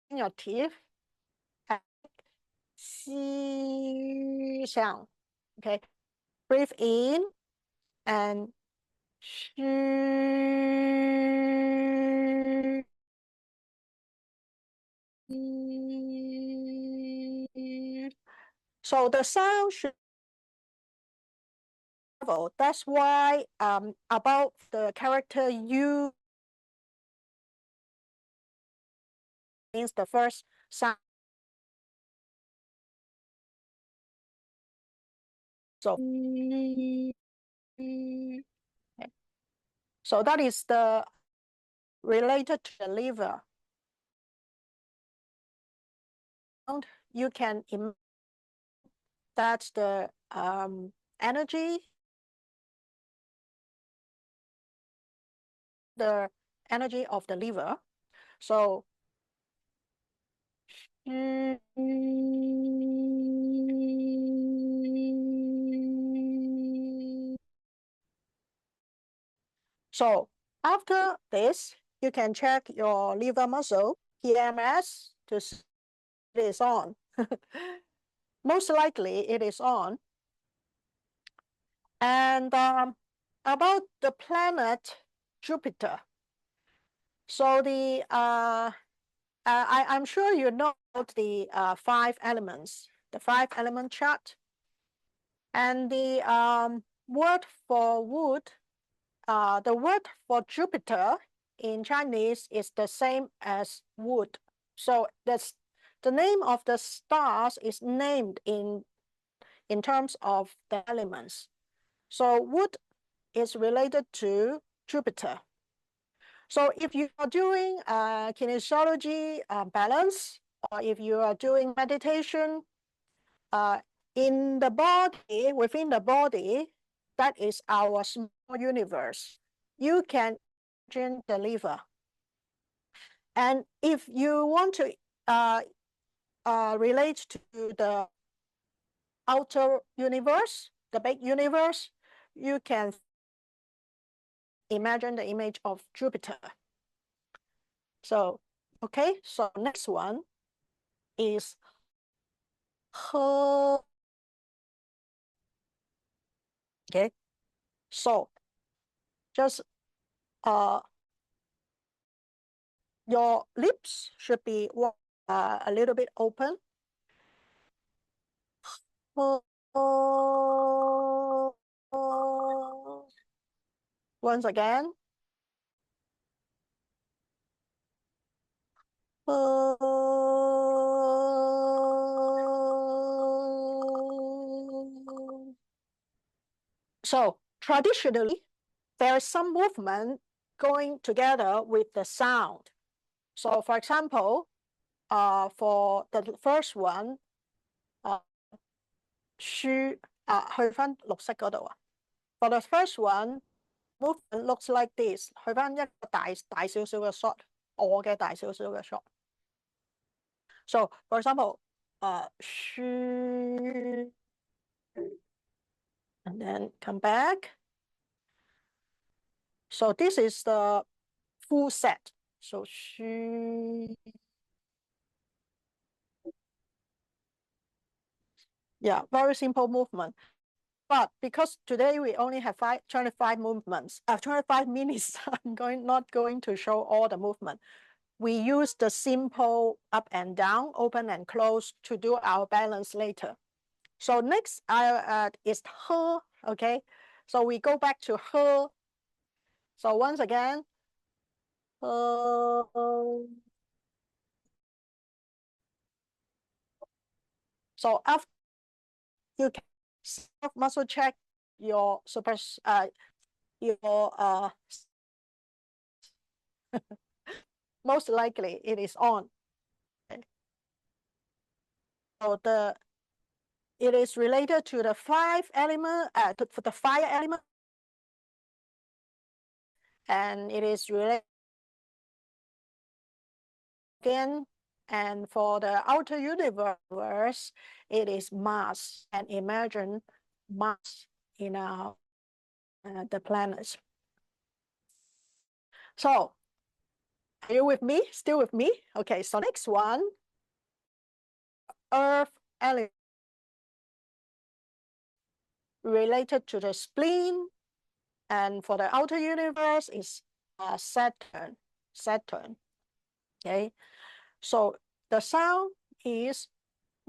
in your teeth, and xi sound. Okay, breathe in and so the sound should travel. That's why about the character U means the first sound. So, so that is the related to the liver. You can imagine that's the energy, the energy of the liver. So so after this, you can check your liver muscle, PMS, to see if it is on. Most likely it is on. And about the planet Jupiter. So I'm sure you know the 5 elements, the 5 element chart. And the word for wood, the word for Jupiter in Chinese is the same as wood. So that's the name of the stars is named in terms of the elements. So wood is related to Jupiter. So if you are doing kinesiology balance, or if you are doing meditation in the body, within the body, that is our small universe. You can imagine the liver. And if you want to relate to the outer universe, the big universe, you can imagine the image of Jupiter. So, okay, so next one is her. Okay, so just your lips should be a little bit open. Once again. So traditionally, there is some movement going together with the sound. So for example, for the first one, 去返綠色嗰度啊。For the first one, movement looks like this. 去返一個大少少嘅 shot，我嘅大少少嘅 shot。So for example, 去 and then come back. So this is the full set. So yeah, very simple movement. But because today we only have 25 movements, 25 minutes, I'm not going to show all the movement. We use the simple up and down, open and close to do our balance later. So next is her, okay? So we go back to her. So once again, so after you can muscle check your most likely it is on. So it is related to the 5 element, for the fire element, and it is related again. And for the outer universe, it is Mars, and imagine Mars in our the planets. So, are you with me? Still with me? Okay, so next one, Earth element related to the spleen, and for the outer universe is Saturn. Okay, so the sound is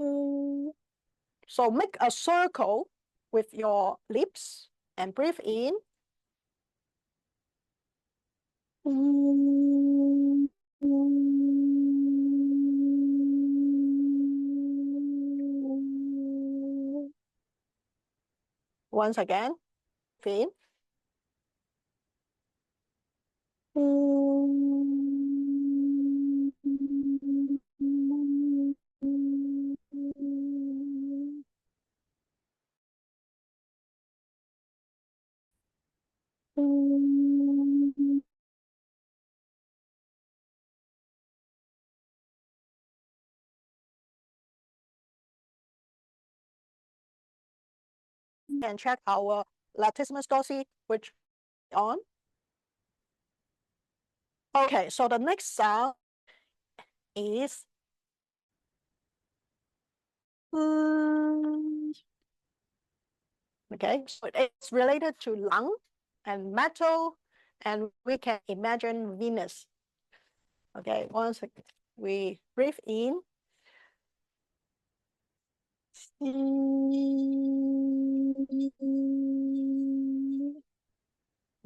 ooh. So make a circle with your lips and breathe in. Once again, breathe in. can check our latissimus dorsi, which on. Okay, so the next sound is okay, so it's related to lung and metal, and we can imagine Venus. Okay, once we breathe in.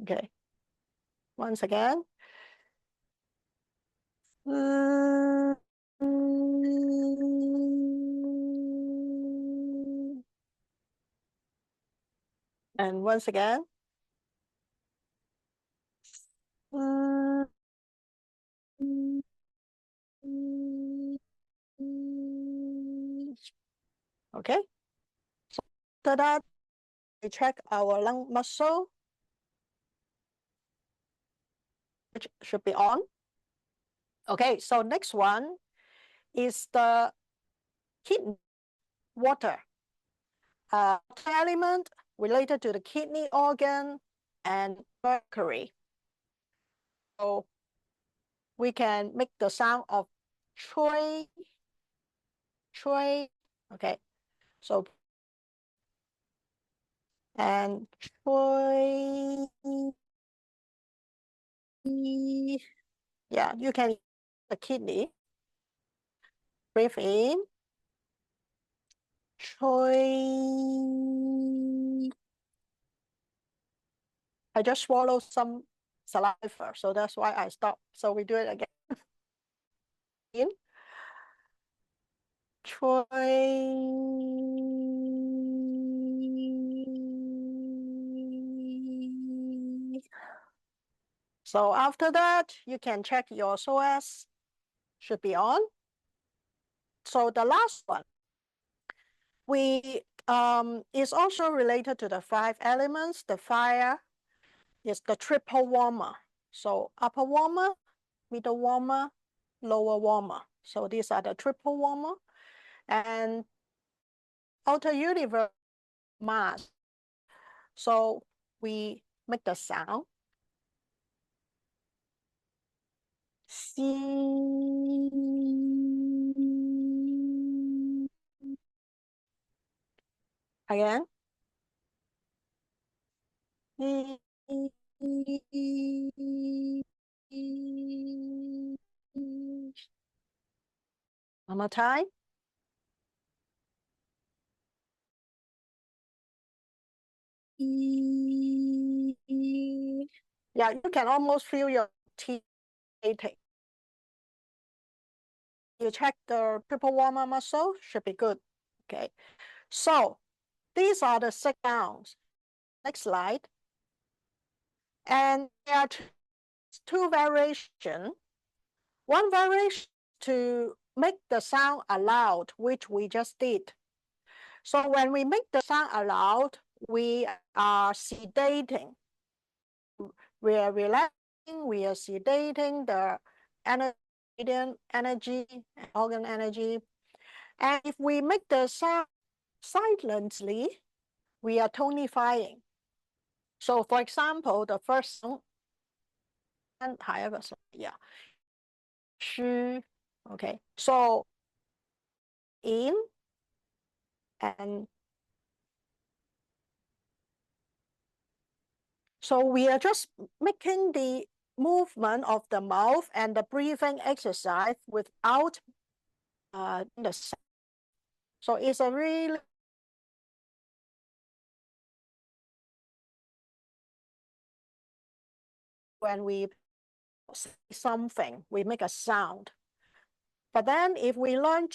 Okay, once again. And once again. Okay. So after that, we check our lung muscle, which should be on. Okay, so next one is the kidney water. Element related to the kidney organ and mercury. So we can make the sound of Choi, Choi. Okay, so and Choi. Yeah, you can the kidney. Breathe in. Choi. I just swallowed some saliva, so that's why I stopped. So we do it again. In. Choi. So after that, you can check your SOS should be on. So the last one, we is also related to the 5 elements. The fire is the triple warmer. So upper warmer, middle warmer, lower warmer. So these are the triple warmer. And outer universe mass. So we make the sound. See. Again. One more time. Yeah, you can almost feel your teeth. You check the triple warmer muscle, should be good. Okay, so these are the 6 sounds. Next slide. And there are 2 variations. One variation to make the sound aloud, which we just did. So when we make the sound aloud, we are sedating. We are relaxing, we are sedating the energy, organ energy. And if we make the sound silently, we are tonifying. So for example, the first song, yeah. Okay, so in and so we are just making the movement of the mouth and the breathing exercise without the sound. So it's a really when we say something, we make a sound. But then if we learn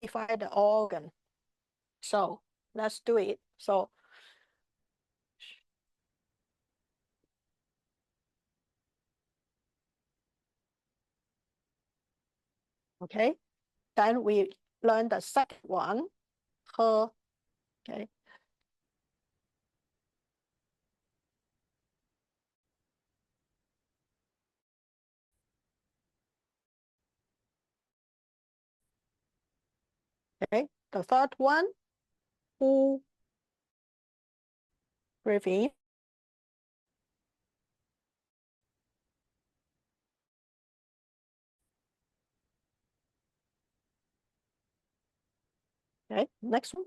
to find the organ, so let's do it. So okay, then we learn the second one, her. Okay. Okay, the third one, who breathe in. Okay, next one.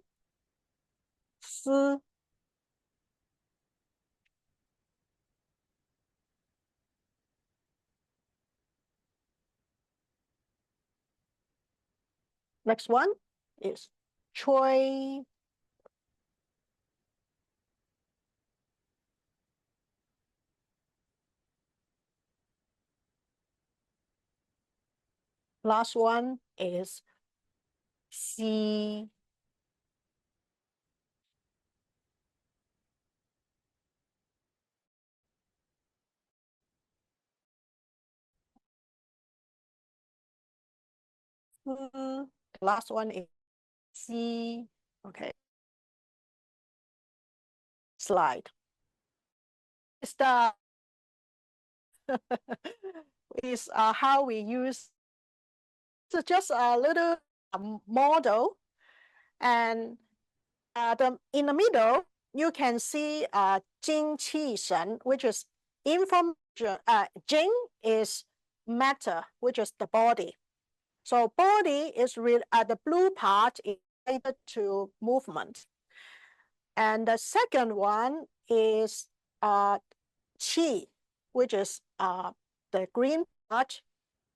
思 Next one is Choi. Last one is Si. The last one is Si. Okay. Slide. It's the is how we use. So just a little model, and in the middle you can see Jing Qi Shen, which is information. Jing is matter, which is the body. So body is the blue part is related to movement. And the second one is Qi, which is the green part.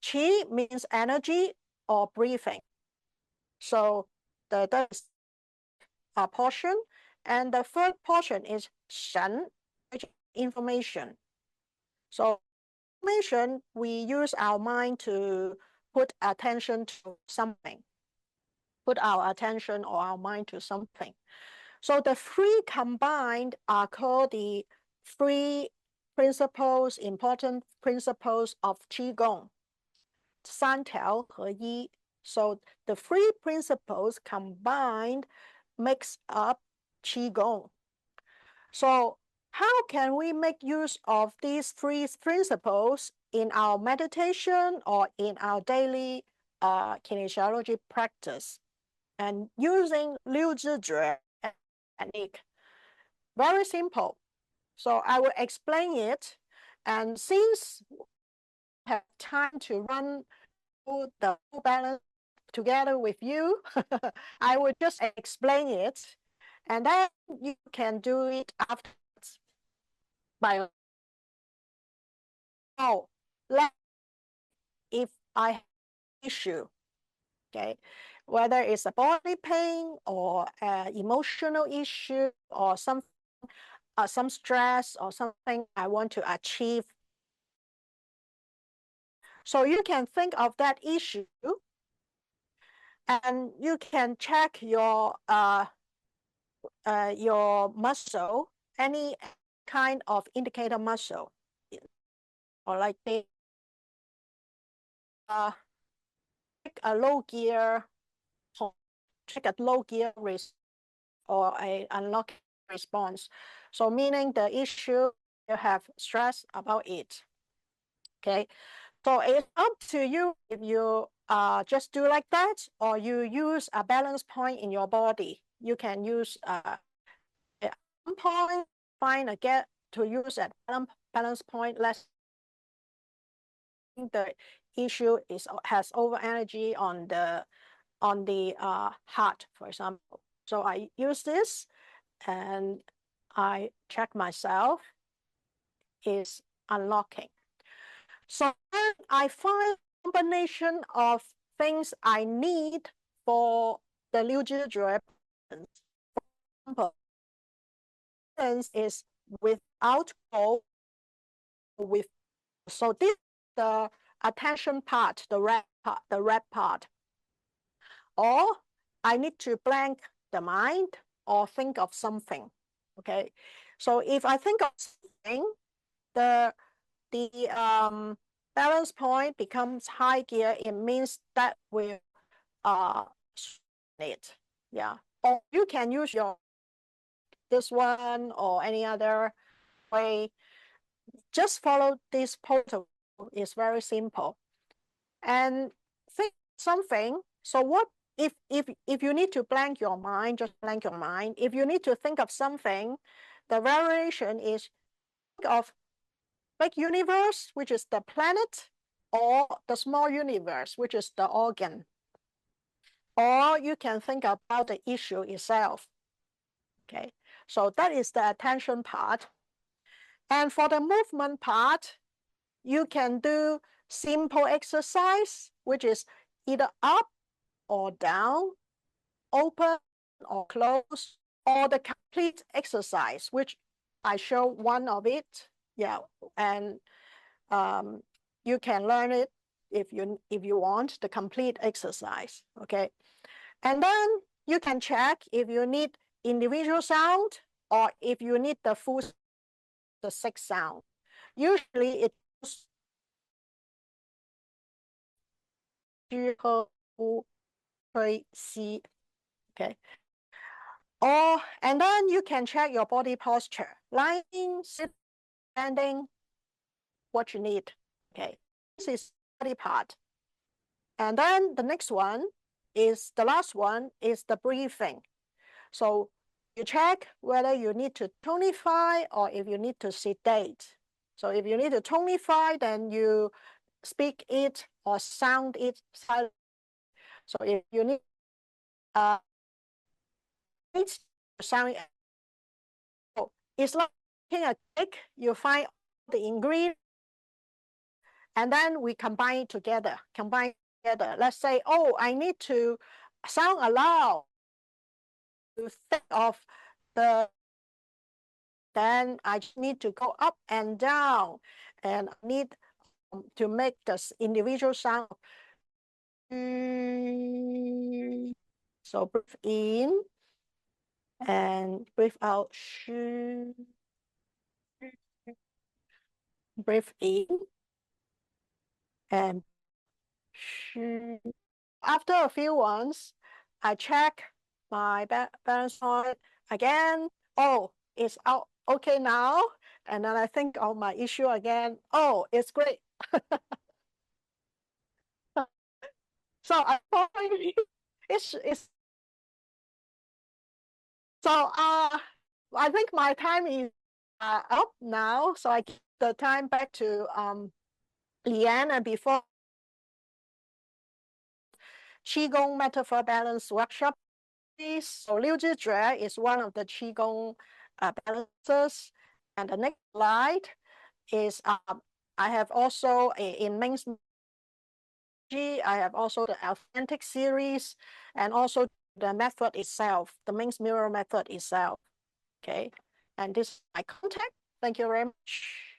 Qi means energy or breathing. So that is a portion. And the third portion is Shen, which is information. So information, we use our mind to put attention to something. Put our attention or our mind to something. So the three combined are called the three principles, important principles of Qigong. 三条合一. So the three principles combined makes up Qigong. So how can we make use of these three principles in our meditation or in our daily kinesiology practice? And using Liu Zi Jue technique. Very simple. So I will explain it. And since we have time to run through the full balance together with you, I will just explain it. And then you can do it afterwards. By if I have an issue, okay, whether it's a body pain or emotional issue or some stress or something I want to achieve. So you can think of that issue and you can check your muscle, any kind of indicator muscle, or like the a low gear, check a low gear or a unlock response. So meaning the issue, you have stress about it. Okay, so it's up to you if you just do like that or you use a balance point in your body. You can use a point, get to use a balance point. Less the issue has over energy on the heart, for example. So I use this and I check myself is unlocking. So then I find a combination of things I need for the Liu Zi Jue. For example, is without goal, with. So this is the attention part, the red part. Or I need to blank the mind or think of something. Okay, so if I think of something, the balance point becomes high gear. It means that will it. Yeah, or you can use this one or any other way. Just follow this protocol. It's very simple. And think something. So what if you need to blank your mind, just blank your mind. If you need to think of something, the variation is think of big universe, which is the planet, or the small universe, which is the organ. Or you can think about the issue itself. Okay, so that is the attention part. And for the movement part, you can do simple exercise, which is either up or down, open or close, or the complete exercise, which I show one of it. Yeah, and you can learn it if you want the complete exercise. Okay, and then you can check if you need individual sound or if you need the full the 6 sound. Usually it's okay. Or and then you can check your body posture, lying, sitting, standing, what you need. Okay, this is body part. And then the next one is the last one is the breathing. So you check whether you need to tonify or if you need to sedate. So if you need to tonify, then you speak it or sound it silent. So if you need sound it, so it's like taking a cake, you find the ingredient, and then we combine it together. Let's say, oh, I need to sound aloud. To think of the, then I just need to go up and down, and I need to make this individual sound. So breathe in and breathe out. Breathe in and after a few ones, I check my balance point again. Oh, it's out okay now. And then I think of my issue again. Oh, it's great. So I probably it's so I think my time is up now. So I give the time back to Lee-Anne, and before Qigong Metaphor Balance workshop. So Liu Zi Jue is one of the Qigong balancers. And the next slide is I have also in Ming's I have also the authentic series and also the method itself, the Ming's mirror method itself. Okay, and this is my contact. Thank you very much.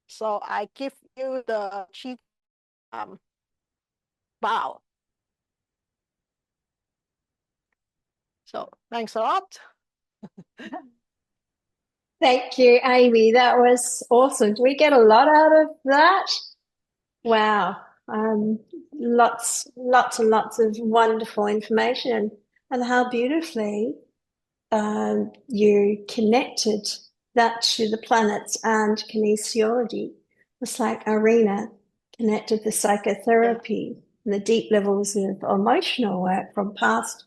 So I give you the Qigong bow. So thanks a lot. Thank you, Amy. That was awesome. Do we get a lot out of that? Wow. Lots and lots of wonderful information, and how beautifully you connected that to the planets and kinesiology. It's like Irina connected the psychotherapy and the deep levels of emotional work from past,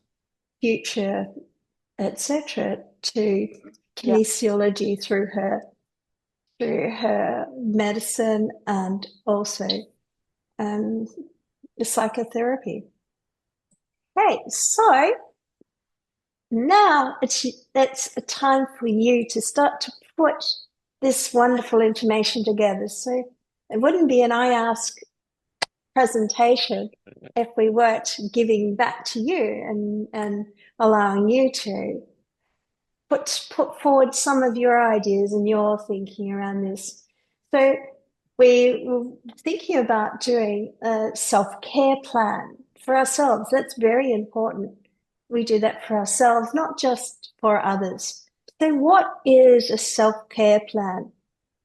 future, etc., to kinesiology through her medicine and also the psychotherapy. Okay, so now it's a time for you to start to put this wonderful information together. So it wouldn't be an I ask presentation if we weren't giving back to you and allowing you to put forward some of your ideas and your thinking around this. So we were thinking about doing a self-care plan for ourselves. That's very important. We do that for ourselves, not just for others. So what is a self-care plan?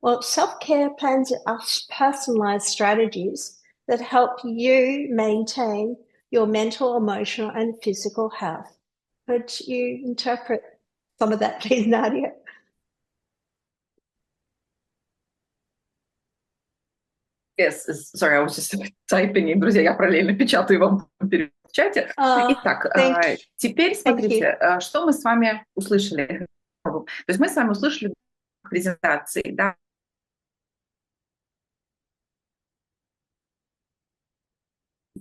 Well, self-care plans are personalized strategies that help you maintain your mental, emotional, and physical health. Could you interpret some of that, please, Nadia? Yes, sorry, I was just typing, и, друзья, я параллельно печатаю вам перед чате. Итак, теперь смотрите, что мы с вами услышали. То есть мы с вами услышали презентации, да,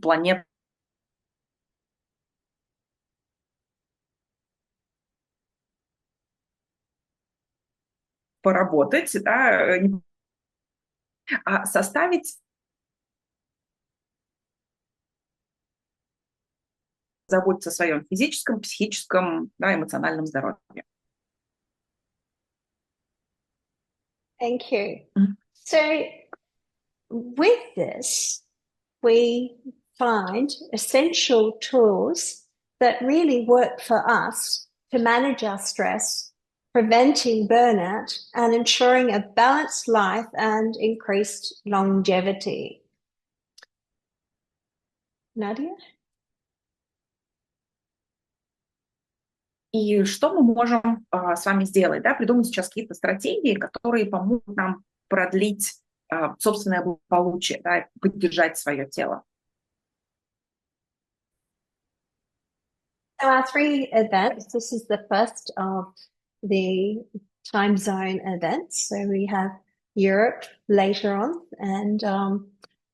планет. Поработать, да, составить, заботиться о своем физическом, психическом, да, эмоциональном здоровье. Thank you. So with this, we find essential tools that really work for us to manage our stress, preventing burnout, and ensuring a balanced life and increased longevity. Nadia? И что мы можем с вами сделать? Да? Придумать сейчас какие-то стратегии, которые помогут нам продлить собственное благополучие, да, поддержать свое тело. So our 3 events, this is the first of the time zone events. So we have Europe later on and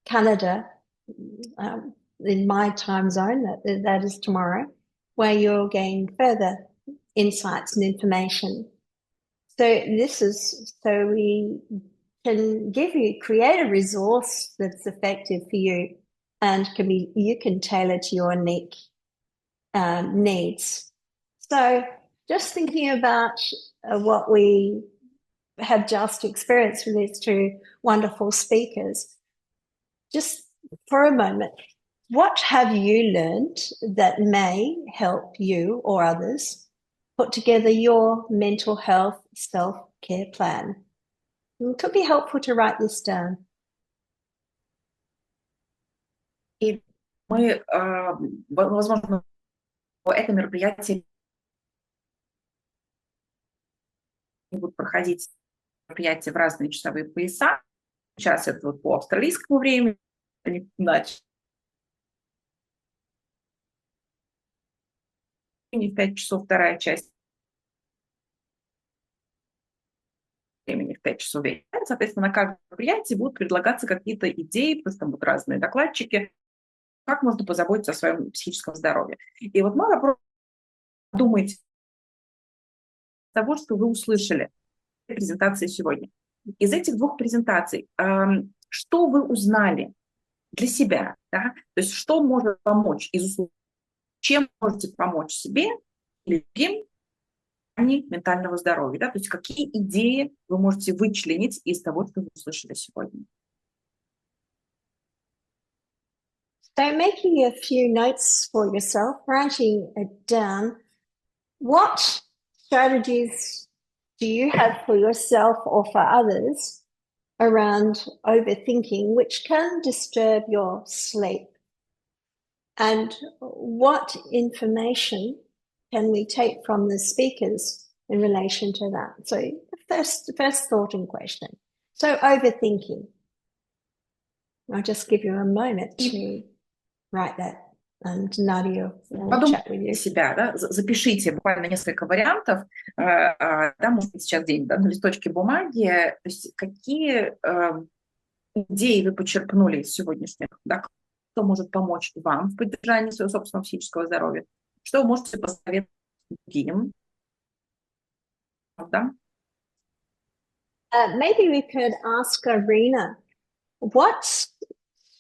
Canada in my time zone, that is tomorrow, where you'll gain further insights and information. So this is so we can create a resource that's effective for you and you can tailor to your unique needs. So just thinking about what we have just experienced with these 2 wonderful speakers, just for a moment, what have you learned that may help you or others put together your mental health self-care plan? It could be helpful to write this down. И мы, возможно, это мероприятие будут проходить мероприятия в разные часовые пояса. Сейчас это вот по австралийскому времени, иначе. В 5 часов вторая часть. Времени в 5 часов вечера. Соответственно, на каждом мероприятии будут предлагаться какие-то идеи, потому что там будут разные докладчики, как можно позаботиться о своем психическом здоровье. И вот мой вопрос, думайте того, что вы услышали в презентации сегодня. Из этих 2 презентаций, что вы узнали для себя? Да? То есть что может помочь из услуг? Чем можете помочь себе или другим ментального здоровья? Да? То есть какие идеи вы можете вычленить из того, что вы услышали сегодня? So making a few notes for yourself, writing it down, what strategies do you have for yourself or for others around overthinking, which can disturb your sleep? And what information can we take from the speakers in relation to that? So the first thought and question. So overthinking. I'll just give you a moment to write that. And Nadia will chat with you. Себя, да? Запишите буквально несколько вариантов, да, может быть, сейчас где-нибудь, да, на листочке бумаги, то есть какие идеи вы почерпнули из сегодняшних, да, что может помочь вам в поддержании своего собственного психического здоровья, что вы можете посоветовать другим, да? Maybe we could ask Irina, what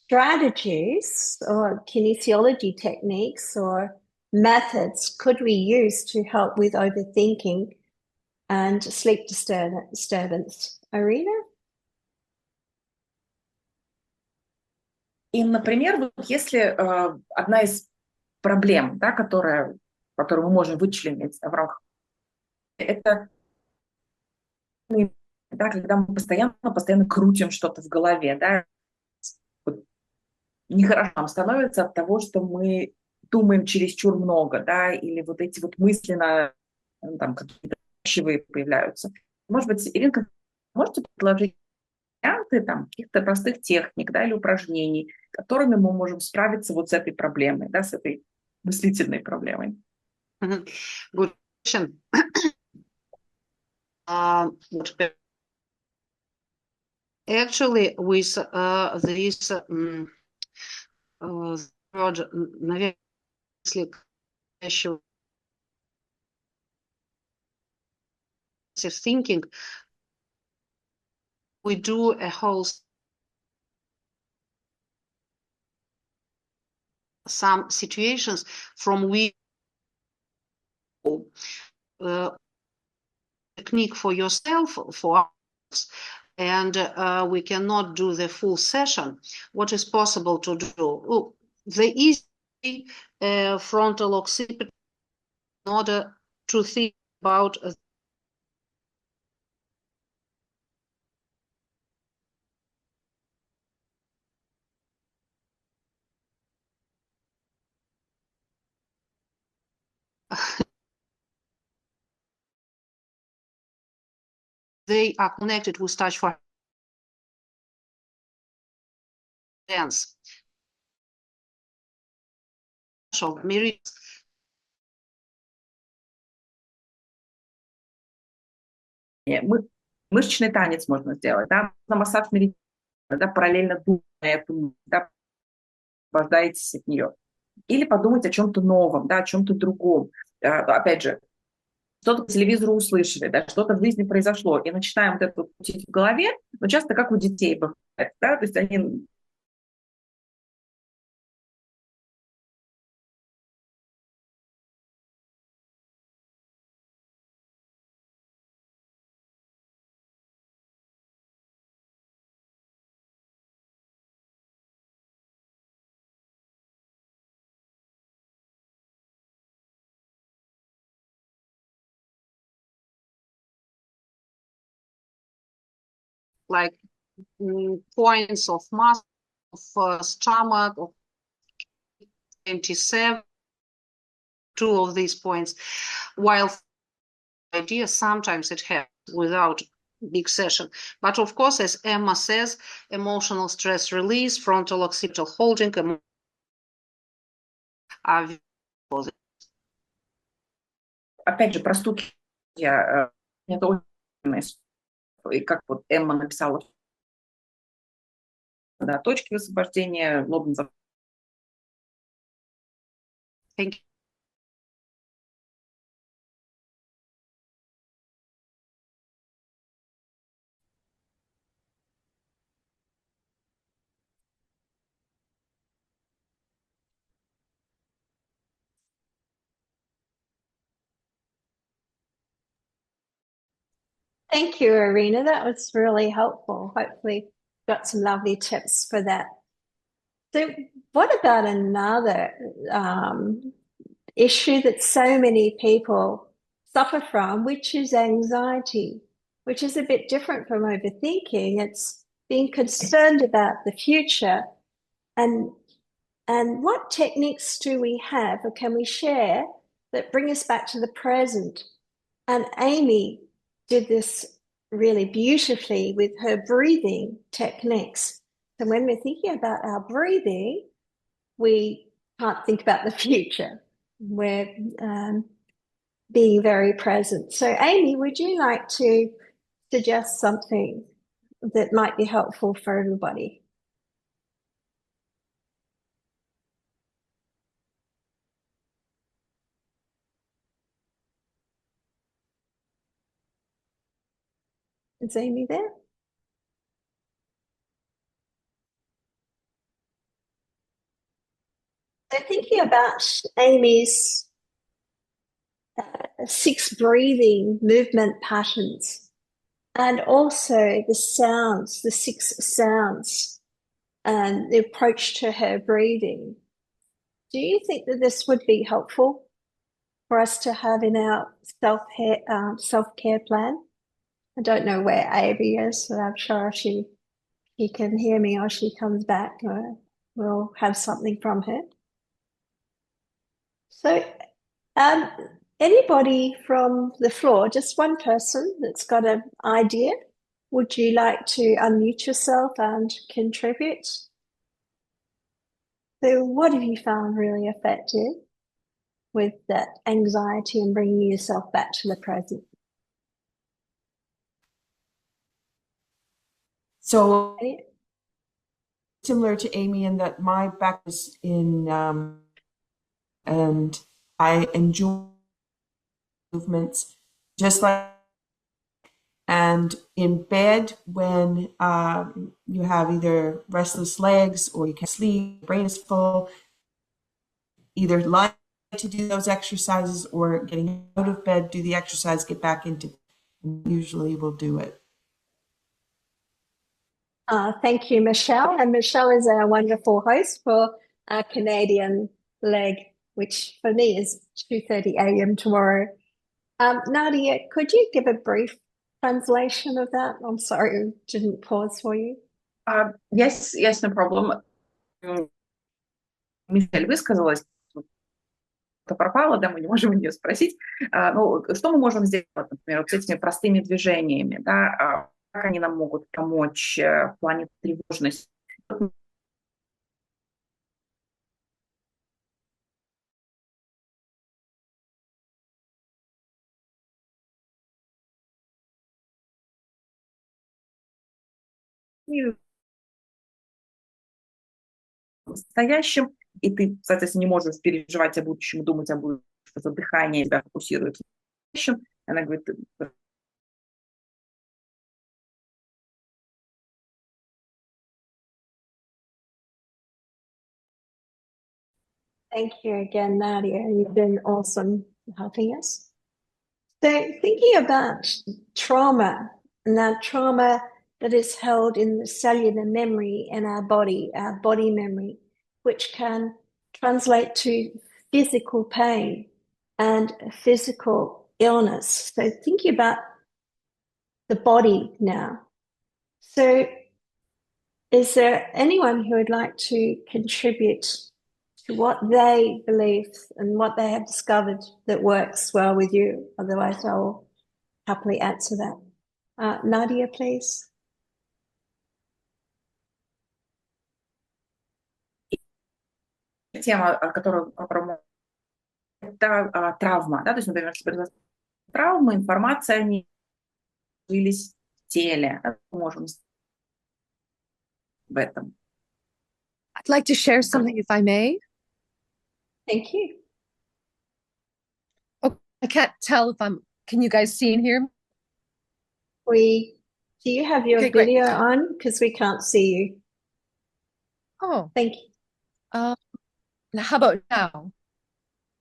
strategies or kinesiology techniques or methods could we use to help with overthinking and sleep disturbance? Irina? И, например, вот если одна из проблем, да, которую мы можем вычленить в рамках, это да, когда мы постоянно крутим что-то в голове, да, вот нехорошо нам становится от того, что мы думаем чересчур много, да, или вот эти вот мысленно там какие-то навязчивые появляются. Может быть, Иринка, можете предложить варианты там каких-то простых техник, да, или упражнений, которыми мы можем справиться вот с этой проблемой, да, с этой мыслительной проблемой? Good question. Actually, with this word, наверное, thinking, we do a whole some situations from which technique for yourself, for us, and we cannot do the full session. What is possible to do? The easy frontal occipital in order to think about they are connected with touch for dance. Мышечный танец можно сделать, да, на массаж меридиана, да, параллельно думая, да, освобождаетесь от нее. Или подумать о чем-то новом, да, о чем-то другом. Опять же, что-то по телевизору услышали, да, что-то в жизни произошло, и начинаем вот это крутить в голове, но часто как у детей бывает, да, то есть они... Like points of mass, of stomach, of 27, two of these points, while idea sometimes it happens without big session. But of course, as Emma says, emotional stress release, frontal occipital holding are Опять же, про стуки. Это очень... И как вот Эмма написала, да, точки высвобождения лобного. Thank you. Thank you, Irina. That was really helpful. Hopefully got some lovely tips for that. So what about another issue that so many people suffer from, which is anxiety, which is a bit different from overthinking. It's being concerned about the future. And what techniques do we have or can we share that bring us back to the present? And Amy did this really beautifully with her breathing techniques. So when we're thinking about our breathing, we can't think about the future. We're being very present. So Amy, would you like to suggest something that might be helpful for everybody? Is Amy there? So thinking about Amy's 6 breathing movement patterns and also the sounds, the 6 sounds and the approach to her breathing. Do you think that this would be helpful for us to have in our self-care plan? I don't know where Amy is, so I'm sure if she can hear me or she comes back, we'll have something from her. So anybody from the floor, just one person that's got an idea, would you like to unmute yourself and contribute? So what have you found really effective? with that anxiety and bringing yourself back to the present. So similar to Amy in that my back is in, and I enjoy movements just like, and in bed when you have either restless legs or you can't sleep, your brain is full, either lie to do those exercises or getting out of bed, do the exercise, get back into, usually will do it. Thank you, Michelle. And Michelle is our wonderful host for our Canadian leg, which for me is 2:30 a.m. tomorrow. Nadia, could you give a brief translation of that? I'm sorry, I didn't pause for you. Yes, no problem. Мишель высказалась, что пропало, да, мы не можем у нее спросить. Ну, что мы можем сделать, например, вот с этими простыми движениями, да, как они нам могут помочь в плане тревожности? Настоящем, и ты, соответственно, не можешь переживать о будущем, думать о будущем, что дыхание тебя фокусирует в настоящем. Она говорит, Thank you again, Nadia. You've been awesome helping us. So thinking about trauma, and that trauma that is held in the cellular memory in our body memory, which can translate to physical pain and physical illness. So thinking about the body now. So is there anyone who would like to contribute to what they believe and what they have discovered that works well with you? Otherwise, I'll happily answer that. Nadia, please. Тема, которую это травма, да, то есть, например, травмы, информация, они появились в теле, мы можем в этом. I'd like to share something, if I may. Thank you. Oh, I can't tell if can you guys see and hear me? Do you have your video on? Because we can't see you. Oh. Thank you. Now how about now?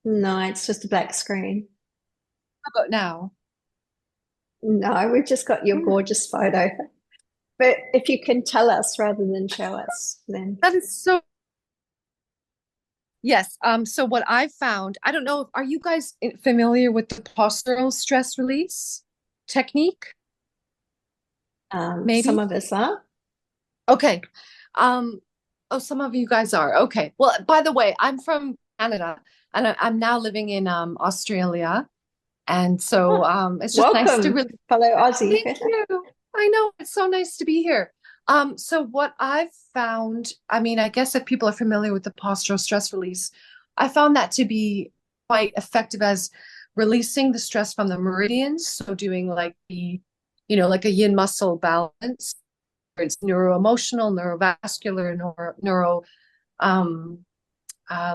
No, it's just a black screen. How about now? No, we've just got your gorgeous photo. But if you can tell us rather than show us, then. That is so. Yes. So what I found, I don't know, are you guys familiar with the postural stress release technique? Maybe some of us are. Okay. Oh, some of you guys are. Okay. Well, by the way, I'm from Canada and I'm now living in Australia. And so it's just welcome. Nice to really fellow Aussie. Thank you. I know, it's so nice to be here. So what I've found, I mean, I guess if people are familiar with the postural stress release, I found that to be quite effective as releasing the stress from the meridians. So doing like the, like a yin muscle balance. It's neuroemotional, neurovascular,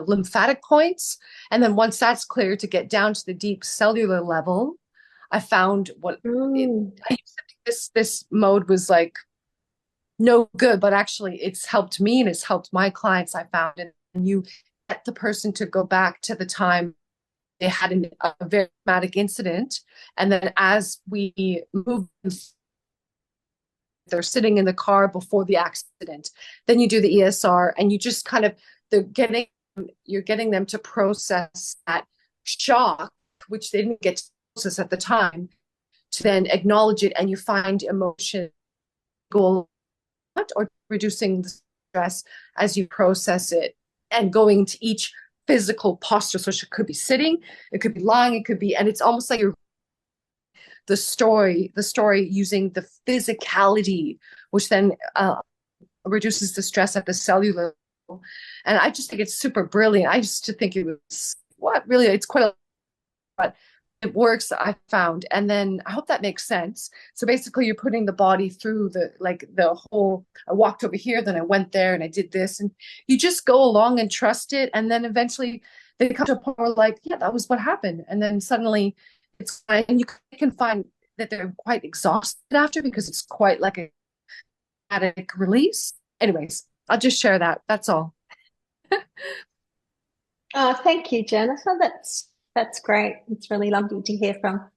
lymphatic points. And then once that's clear, to get down to the deep cellular level, I found I used to think this mode was like no good, but actually it's helped me and it's helped my clients, I found. And you get the person to go back to the time they had a very traumatic incident. And then as we move, they're sitting in the car before the accident, then you do the ESR and you just kind of, you're getting them to process that shock, which they didn't get to process at the time, to then acknowledge it, and you find emotion go or reducing the stress as you process it and going to each physical posture. So it could be sitting, it could be lying, it could be, and it's almost like you're the story using the physicality, which then reduces the stress at the cellular level. And I just think it's super brilliant. I just think it what? Really, it's quite a, but it works, I found. And then I hope that makes sense. So basically you're putting the body through the whole, I walked over here, then I went there and I did this, and you just go along and trust it. And then eventually they come to a point where like, yeah, that was what happened. And then suddenly it's, and you can find that they're quite exhausted after, because it's quite like a dramatic release. Anyways, I'll just share that. That's all. Thank you, Jennifer. That's great. It's really lovely to hear from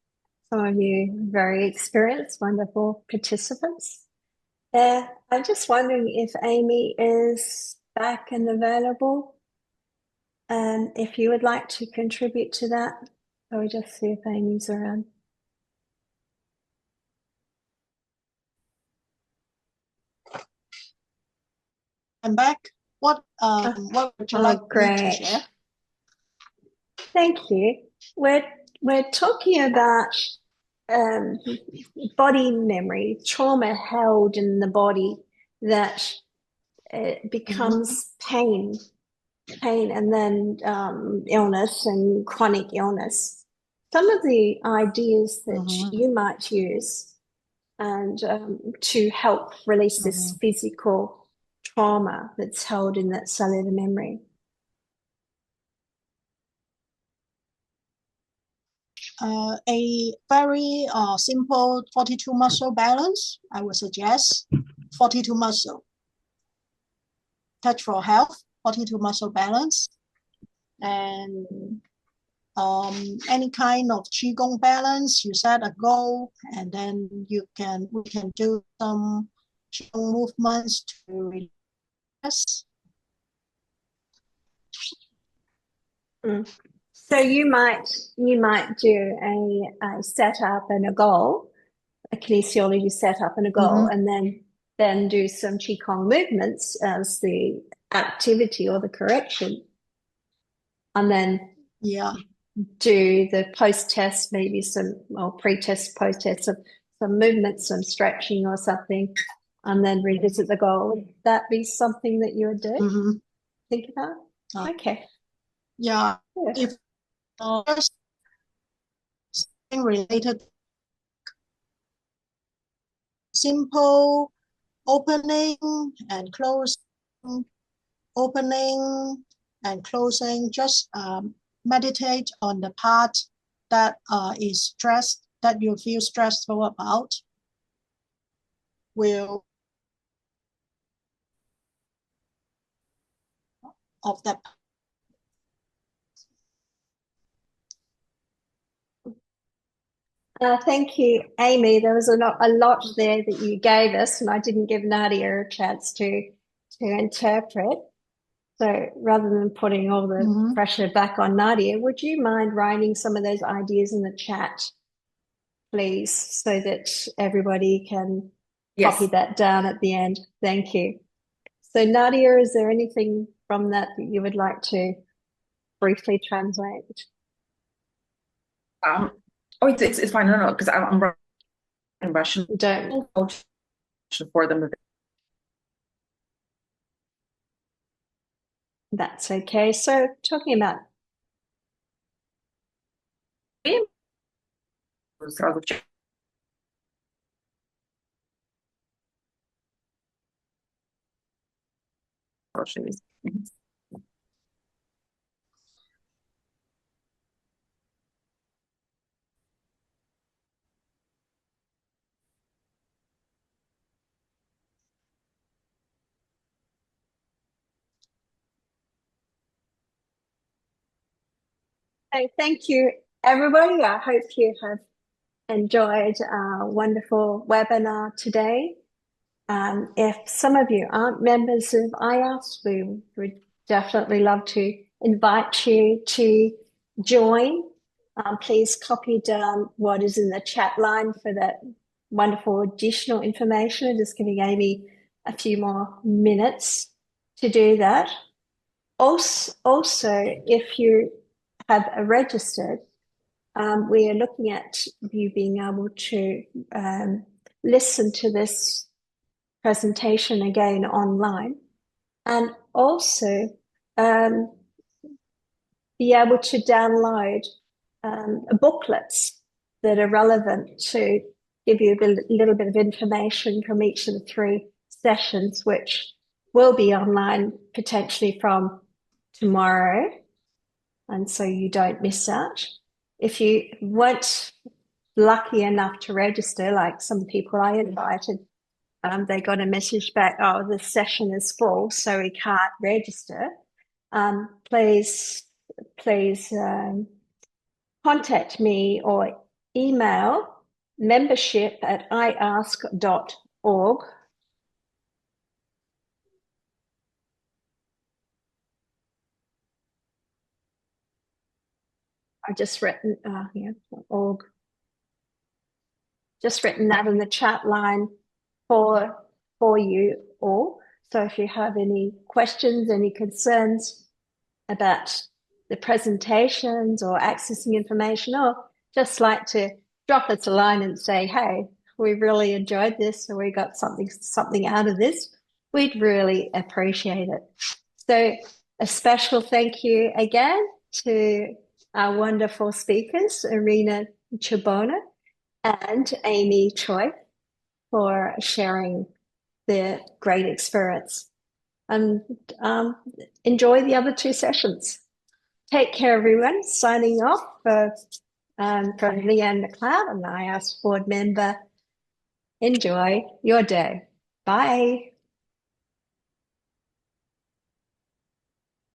some of you very experienced, wonderful participants. I'm just wondering if Amy is back and available, and if you would like to contribute to that. So we just see if Amy's around. I'm back. What would you like me to share? Thank you. We're talking about body memory, trauma held in the body that becomes pain, and then illness and chronic illness. Some of the ideas that you might use and to help release this physical trauma that's held in that cellular memory. A very simple 42 muscle balance, I would suggest. 42 muscle. Touch for health, 42 muscle balance. And any kind of Qigong balance, you set a goal, and then we can do some Qigong movements to relax. So you might do a setup and a goal, a kinesiology setup and a goal, and then do some Qigong movements as the activity or the correction, and then do the post-test, maybe some pre-test, post-test, some movements, some stretching or something, and then revisit the goal. Would that be something that you would do? Think about? Okay. Yeah. If something related, simple opening and closing, opening and closing, just meditate on the part that is stressed, that you feel stressful about. Will of that. Thank you, Amy. There was a lot there that you gave us, and I didn't give Nadia a chance to interpret. So rather than putting all the pressure back on Nadia, would you mind writing some of those ideas in the chat, please, so that everybody can copy that down at the end? Thank you. So Nadia, is there anything from that you would like to briefly translate? It's fine. No, because I'm in Russian. Don't. For them. That's okay. So talking about thank you, everybody. I hope you have enjoyed our wonderful webinar today. If some of you aren't members of IAS, we would definitely love to invite you to join. Please copy down what is in the chat line for that wonderful additional information. I'm just giving Amy a few more minutes to do that. Also, if you have registered, we are looking at you being able to listen to this presentation again online, and also be able to download booklets that are relevant to give you a little bit of information from each of the 3 sessions, which will be online potentially from tomorrow, and so you don't miss out. If you weren't lucky enough to register, like some people I invited, they got a message back, oh, the session is full, so we can't register. Please contact me or email membership@iask.org. I just written org. Just written that in the chat line for you all. So if you have any questions, any concerns about the presentations or accessing information, or just like to drop us a line and say, hey, we really enjoyed this, or we got something out of this, we'd really appreciate it. So a special thank you again to our wonderful speakers, Irina Chobanu and Amy Choi, for sharing their great experience. And enjoy the other 2 sessions. Take care, everyone. Signing off from Lee-Anne MacLeod, an IAS board member. Enjoy your day. Bye.